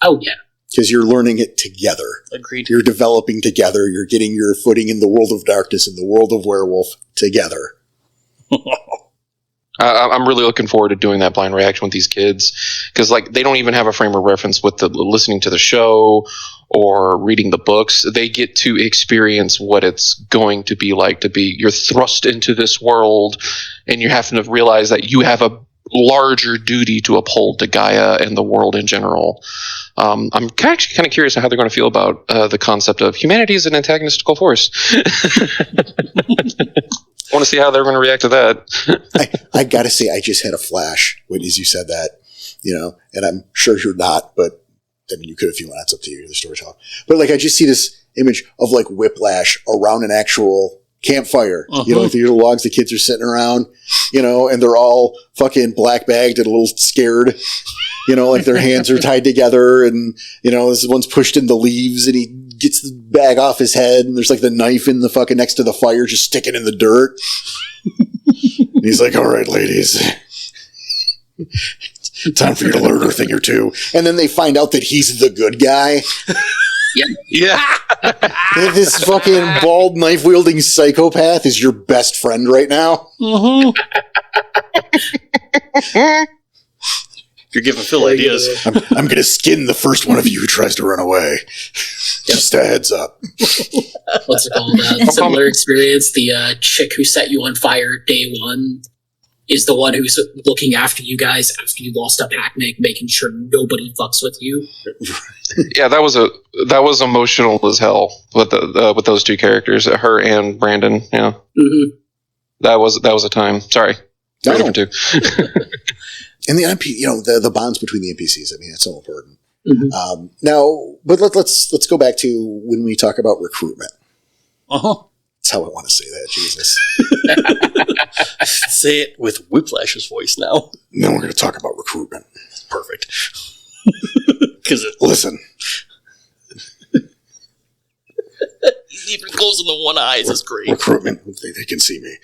Oh, yeah. Because you're learning it together. Agreed. You're developing together. You're getting your footing in the world of darkness and the world of werewolf together. I'm really looking forward to doing that blind reaction with these kids, because they don't even have a frame of reference with listening to the show or reading the books. They get to experience what it's going to be like to be you're thrust into this world, and you have to realize that you have a larger duty to uphold to Gaia and the world in general. I'm actually kind of curious on how they're going to feel about the concept of humanity as an antagonistical force. I want to see how they're going to react to that. I got to say, I just had a flash as you said that, and I'm sure you're not, but I mean, you could if you want. It's up to you, the storyteller. But I just see this image of Whiplash around an actual campfire. The little logs the kids are sitting around, and they're all fucking black bagged and a little scared. Their hands are tied together, and this one's pushed in the leaves, and he gets the bag off his head, and there's the knife in the fucking next to the fire, just sticking in the dirt. And he's like, "All right, ladies, time for you to learn a thing or two." And then they find out that he's the good guy. Yeah. This fucking bald knife wielding psychopath is your best friend right now. You're giving Phil ideas. I'm going to skin the first one of you who tries to run away. Just a heads up. What's it called? Similar experience. The chick who set you on fire day one is the one who's looking after you guys after you lost a picnic, making sure nobody fucks with you. Yeah, that was emotional as hell with with those two characters, her and Brandon. Yeah, that was a time. Sorry, for two. And the the bonds between the NPCs. I mean, it's so important. Now, but let's go back to when we talk about recruitment. That's how I want to say that. Jesus. Say it with Whiplash's voice now. Now we're going to talk about recruitment. Perfect. Listen. Even closing the one eyes is great. Recruitment. They can see me.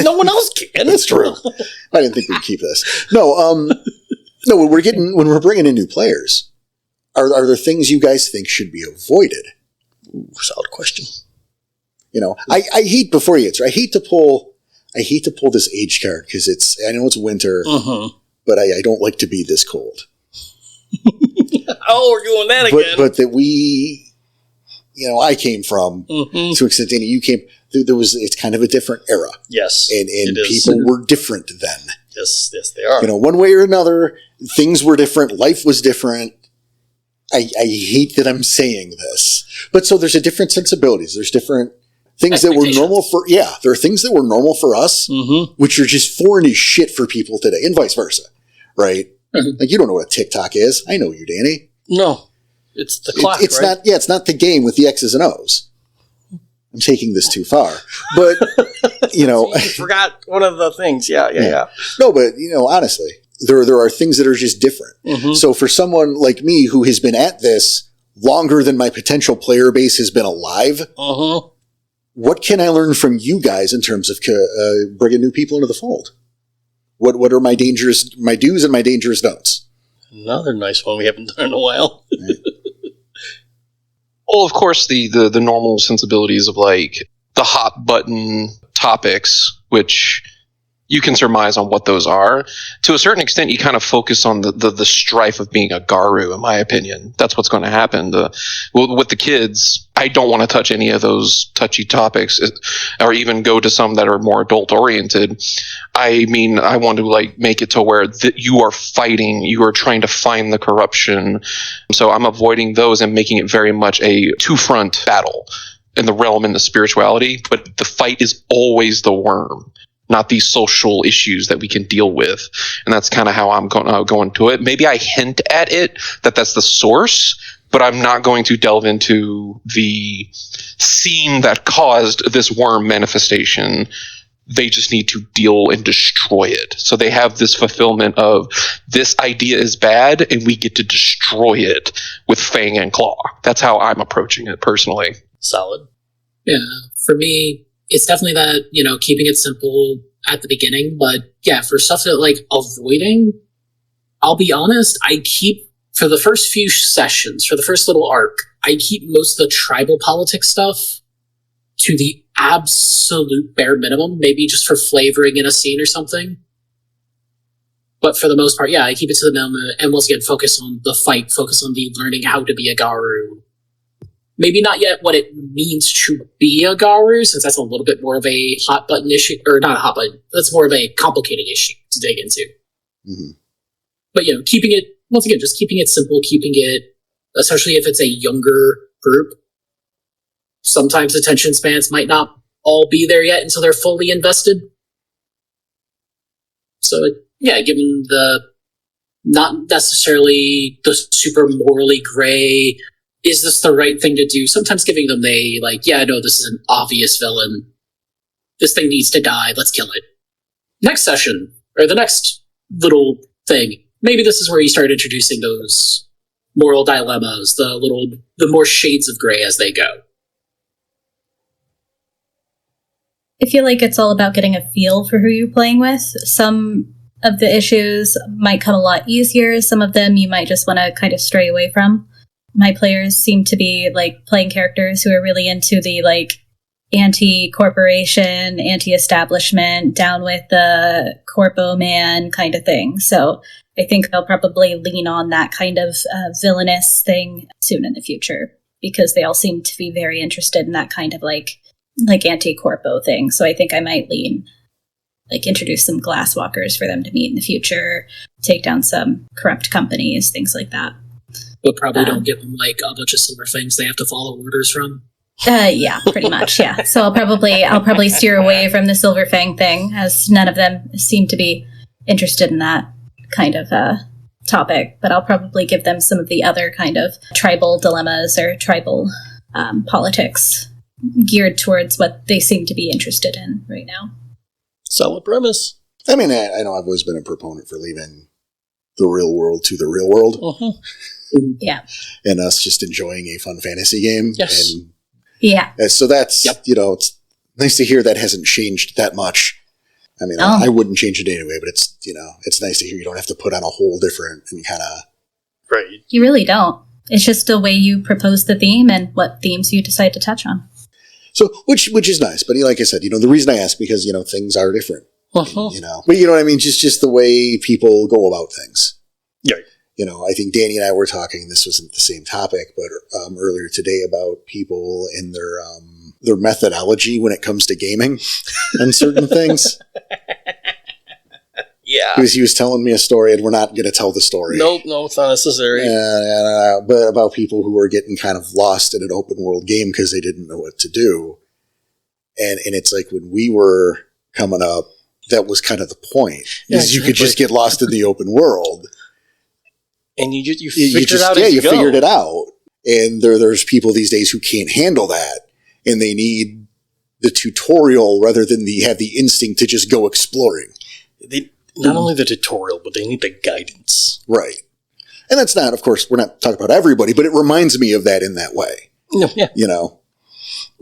No one else can. That's true. I didn't think we'd keep this. No, when we're bringing in new players, are there things you guys think should be avoided? Ooh, solid question. I hate before you answer. I hate to pull this age card because I know it's winter, but I don't like to be this cold. Oh, we're doing that again. But that we, I came from to an extent, Danny, you came. It's kind of a different era. Yes, and people were different then. Yes, they are. One way or another, things were different. Life was different. I hate that I'm saying this, but so there's a different sensibilities. There's different things that were normal for, there are things that were normal for us, which are just foreign as shit for people today, and vice versa, right? You don't know what a TikTok is. I know you, Danny. No, it's the clock. It's right? not. Yeah, it's not the game with the X's and O's. I'm taking this too far, but you forgot one of the things. Yeah. No, but honestly, there are things that are just different. So for someone like me who has been at this longer than my potential player base has been alive, what can I learn from you guys in terms of bringing new people into the fold? What are my do's and my dangerous don'ts? Another nice one we haven't done in a while. Well, of course, the normal sensibilities of the hot button topics, which you can surmise on what those are. To a certain extent, you kind of focus on the strife of being a Garu, in my opinion. That's what's going to happen. With the kids, I don't want to touch any of those touchy topics or even go to some that are more adult-oriented. I mean, I want to make it to where you are fighting, you are trying to find the corruption. So I'm avoiding those and making it very much a two-front battle in the realm and the spirituality, but the fight is always the worm, not these social issues that we can deal with. And that's kind of how I'm going to it. Maybe I hint at it, that's the source, but I'm not going to delve into the scene that caused this worm manifestation. They just need to deal and destroy it. So they have this fulfillment of this idea is bad and we get to destroy it with fang and claw. That's how I'm approaching it personally. Solid. Yeah, for me, it's definitely that, keeping it simple at the beginning. But yeah, for stuff that like avoiding, I'll be honest, for the first few sessions, for the first little arc, I keep most of the tribal politics stuff to the absolute bare minimum, maybe just for flavoring in a scene or something. But for the most part, yeah, I keep it to the minimum, and once again, focus on the fight, focus on the learning how to be a Garu. Maybe not yet what it means to be a Garu, since that's a little bit more of a hot button issue, or not a hot button, that's more of a complicated issue to dig into. Mm-hmm. But, keeping it, once again, just keeping it simple, keeping it, especially if it's a younger group, sometimes attention spans might not all be there yet until they're fully invested. So, given the not necessarily the super morally gray, is this the right thing to do? Sometimes giving them this is an obvious villain. This thing needs to die. Let's kill it. Next session, or the next little thing, maybe this is where you start introducing those moral dilemmas, the more shades of gray as they go. I feel like it's all about getting a feel for who you're playing with. Some of the issues might come a lot easier. Some of them you might just want to kind of stray away from. My players seem to be playing characters who are really into the anti-corporation, anti-establishment, down with the corpo man kind of thing. So I think they'll probably lean on that kind of villainous thing soon in the future, because they all seem to be very interested in that kind of anti-corpo thing. So I think I might introduce some glasswalkers for them to meet in the future, take down some corrupt companies, things like that. But probably don't give them a bunch of silver things they have to follow orders from. Yeah, pretty much. Yeah. So I'll probably steer away from the Silver Fang thing, as none of them seem to be interested in that kind of topic. But I'll probably give them some of the other kind of tribal dilemmas or tribal politics geared towards what they seem to be interested in right now. Solid premise. I mean, I know I've always been a proponent for leaving the real world to the real world. Uh-huh. Yeah. And us just enjoying a fun fantasy game. Yes. And yeah. So that's, it's nice to hear that hasn't changed that much. I mean, I wouldn't change it anyway, but it's, it's nice to hear you don't have to put on a whole different and kind of... Right. You really don't. It's just the way you propose the theme and what themes you decide to touch on. So, which is nice. But like I said, the reason I ask, because, things are different. Uh-huh. But you know what I mean? Just the way people go about things. Yeah. I think Danny and I were talking, this wasn't the same topic, but earlier today about people and their methodology when it comes to gaming and certain things. Yeah. Because he was telling me a story, and we're not going to tell the story. Nope, no, it's not necessary. But about people who were getting kind of lost in an open world game because they didn't know what to do. And it's like when we were coming up, that was kind of the point. Is you could just get lost in the open world. And you figured it out as you go. Figured it out. And there's people these days who can't handle that, and they need the tutorial rather than have the instinct to just go exploring. Not only the tutorial, but they need the guidance. Right. And that's not, of course, we're not talking about everybody, but it reminds me of that in that way. Yeah.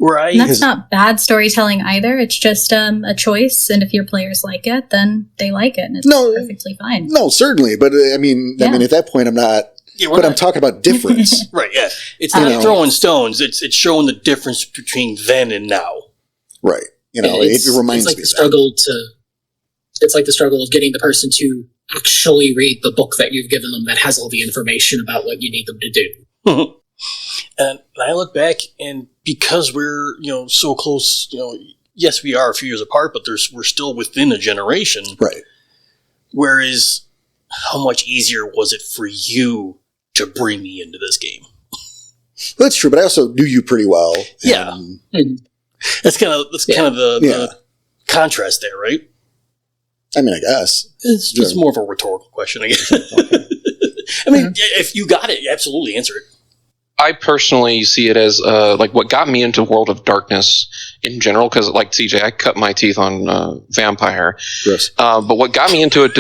Right. And that's not bad storytelling either. It's just a choice, and if your players like it, then they like it, and it's perfectly fine. No, certainly. But I mean, at that point, I'm not... I'm talking about difference. Right, yeah. It's not throwing stones. It's showing the difference between then and now. Right. It reminds me of that. It's like the struggle of getting the person to actually read the book that you've given them that has all the information about what you need them to do. And I look back, and because we're, so close, yes, we are a few years apart, but we're still within a generation. Right. Whereas, how much easier was it for you to bring me into this game? Well, that's true, but I also knew you pretty well. Yeah. That's kind of the contrast there, right? I mean, I guess. It's just more of a rhetorical question, I guess. I mean, if you got it, absolutely answer it. I personally see it as like what got me into World of Darkness in general, because like CJ, I cut my teeth on Vampire. Gross. But what got me into it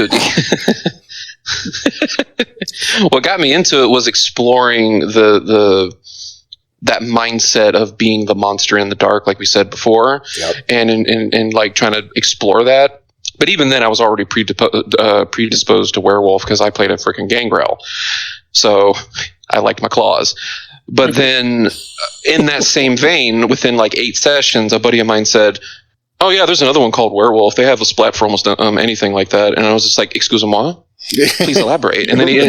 what got me into it was exploring that mindset of being the monster in the dark, like we said before, Yep. and like trying to explore that. But even then, I was already predisposed to werewolf because I played a freaking gangrel, so I liked my claws. But then, in that same vein, within like 8 sessions, a buddy of mine said, "Oh yeah, there's another one called Werewolf. They have a splat for almost anything like that." And I was just like, "Excuse-moi, please elaborate." And then he.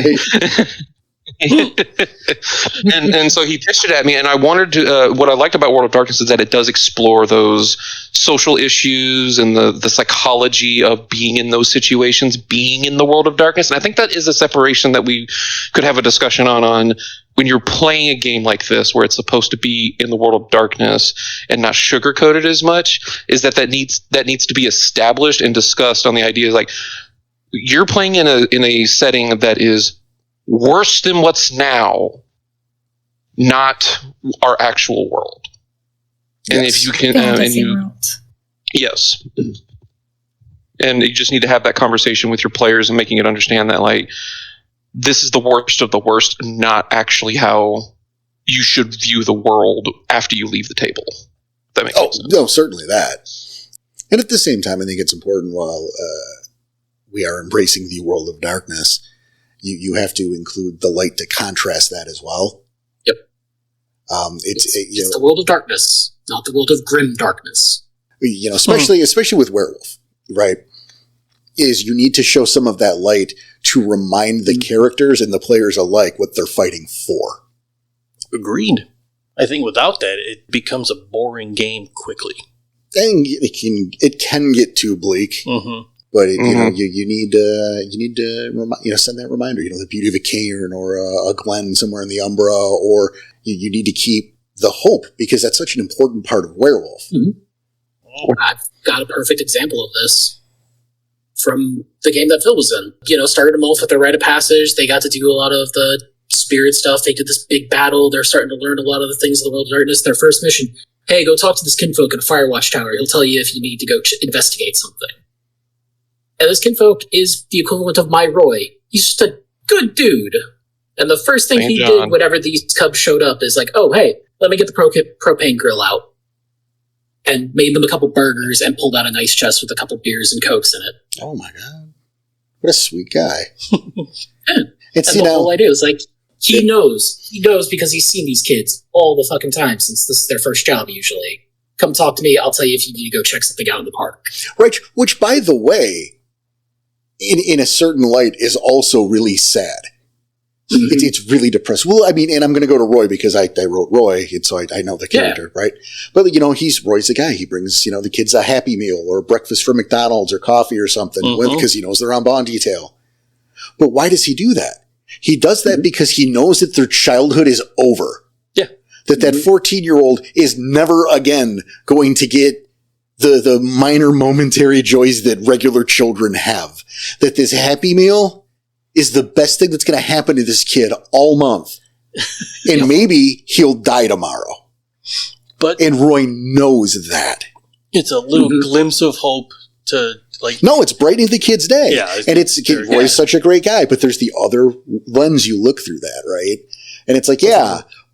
and so he pitched it at me, and I wanted to. What I liked about World of Darkness is that it does explore those social issues and the psychology of being in those situations, being in the World of Darkness. And I think that is a separation that we could have a discussion on when you're playing a game like this, where it's supposed to be in the World of Darkness and not sugarcoated as much. Is that needs to be established and discussed on the idea like you're playing in a setting that is worse than what's now, not our actual world. And if you can, yes, and you just need to have that conversation with your players and making it understand that like this is the worst of the worst, not actually how you should view the world after you leave the table. That makes sense. No, certainly that. And at the same time, I think it's important while we are embracing the World of Darkness, you have to include the light to contrast that as well. Yep. It's the World of Darkness, not the world of grim darkness. Especially with Werewolf, right? Is you need to show some of that light to remind the characters and the players alike what they're fighting for. Agreed. I think without that, it becomes a boring game quickly. And it can get too bleak. Mm-hmm. But you need to send that reminder. The beauty of a cairn or a glen somewhere in the Umbra, or you need to keep the hope, because that's such an important part of Werewolf. Mm-hmm. I've got a perfect example of this from the game that Phil was in. Started them off with their rite of passage. They got to do a lot of the spirit stuff. They did this big battle. They're starting to learn a lot of the things of the World of Darkness. Their first mission: hey, go talk to this kinfolk in a fire watchtower. He'll tell you if you need to go investigate something. And this kinfolk is the equivalent of my Roy. He's just a good dude. And the first thing he did whenever these cubs showed up is like, oh, hey, let me get the propane grill out. And made them a couple burgers and pulled out a nice chest with a couple beers and Cokes in it. Oh my God. What a sweet guy. Yeah. And the whole idea is like, he knows. He knows because he's seen these kids all the fucking time since this is their first job usually. Come talk to me. I'll tell you if you need to go check something out in the park. Right. Which, by the way, in a certain light, is also really sad. Mm-hmm. It's really depressing. Well, I mean, and I'm going to go to Roy because I wrote Roy, and so I know the character, right? But, Roy's the guy. He brings, the kids a Happy Meal or breakfast from McDonald's or coffee or something because he knows they're on bond detail. But why does he do that? He does that because he knows that their childhood is over. Yeah. That 14-year-old is never again going to get the minor momentary joys that regular children have. That this Happy Meal is the best thing that's going to happen to this kid all month. And maybe he'll die tomorrow. And Roy knows that. It's a little glimpse of hope to, like... No, it's brightening the kid's day. Yeah. And Roy's such a great guy, but there's the other lens you look through that, right? And it's like,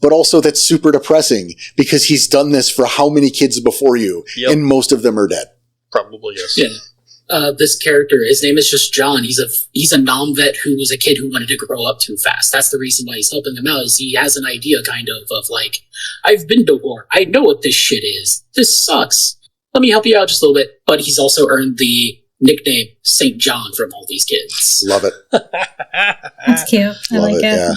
but also that's super depressing because he's done this for how many kids before you? Yep. And most of them are dead. Probably, yes. Yeah. This character, his name is just John. He's a non-vet who was a kid who wanted to grow up too fast. That's the reason why he's helping them out, is he has an idea kind of like, I've been to war. I know what this shit is. This sucks. Let me help you out just a little bit. But he's also earned the nickname St. John from all these kids. Love it. That's cute. I like it. Yeah.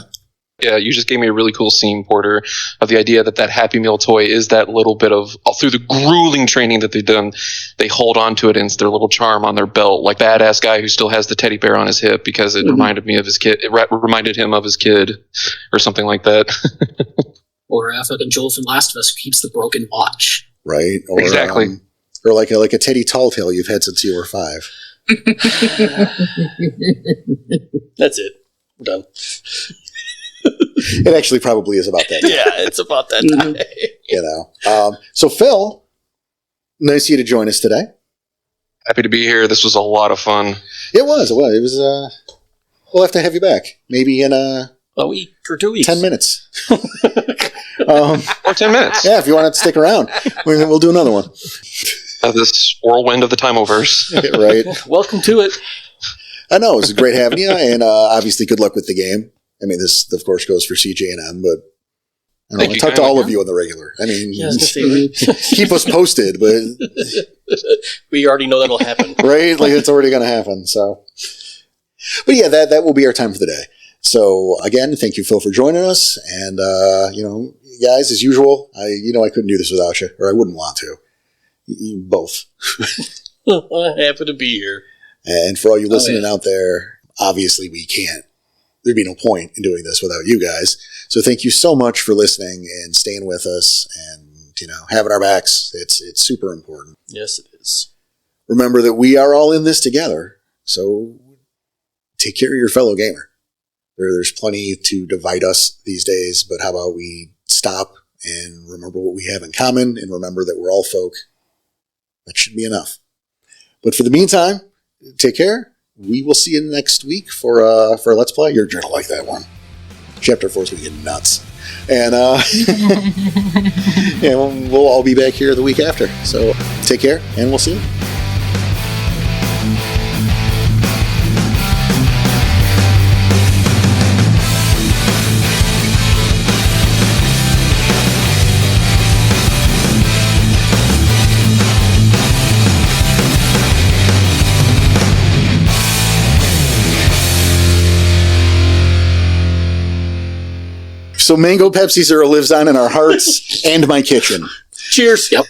Yeah, you just gave me a really cool scene, Porter, of the idea that Happy Meal toy is that little bit of, through the grueling training that they've done, they hold on to it and it's their little charm on their belt, like badass guy who still has the teddy bear on his hip because it reminded me of his kid. It reminded him of his kid or something like that. Or fucking Joel from Last of Us who keeps the broken watch. Right. Or, exactly. Or like a Teddy Talltale you've had since you were 5. That's it. We're done. It actually probably is about that. Yeah, it's about that time. So Phil, nice of you to join us today. Happy to be here. This was a lot of fun. It was. We'll have to have you back. Maybe in A week or 2 weeks. 10 minutes. Or 10 minutes. Yeah, if you want to stick around, we'll do another one. This whirlwind of the Time-Overs. Right. Welcome to it. I know. It was great having you, and obviously good luck with the game. I mean, this, of course, goes for CJ&M, but I talk to all of you on the regular. I mean, keep us posted, but we already know that'll happen. Right? Like, it's already going to happen, so. But yeah, that will be our time for the day. So, again, thank you, Phil, for joining us, and, guys, as usual, I couldn't do this without you, or I wouldn't want to. You both. Happy to be here. And for all you listening out there, obviously we can't. There'd be no point in doing this without you guys. So thank you so much for listening and staying with us and, having our backs. It's super important. Yes, it is. Remember that we are all in this together. So take care of your fellow gamer. There's plenty to divide us these days, but how about we stop and remember what we have in common and remember that we're all folk. That should be enough. But for the meantime, take care. We will see you next week for a Let's Play. You're going to like that one. Chapter 4 is going to get nuts. And we'll all be back here the week after. So take care, and we'll see you. So Mango Pepsi Zero lives on in our hearts and my kitchen. Cheers. Yep.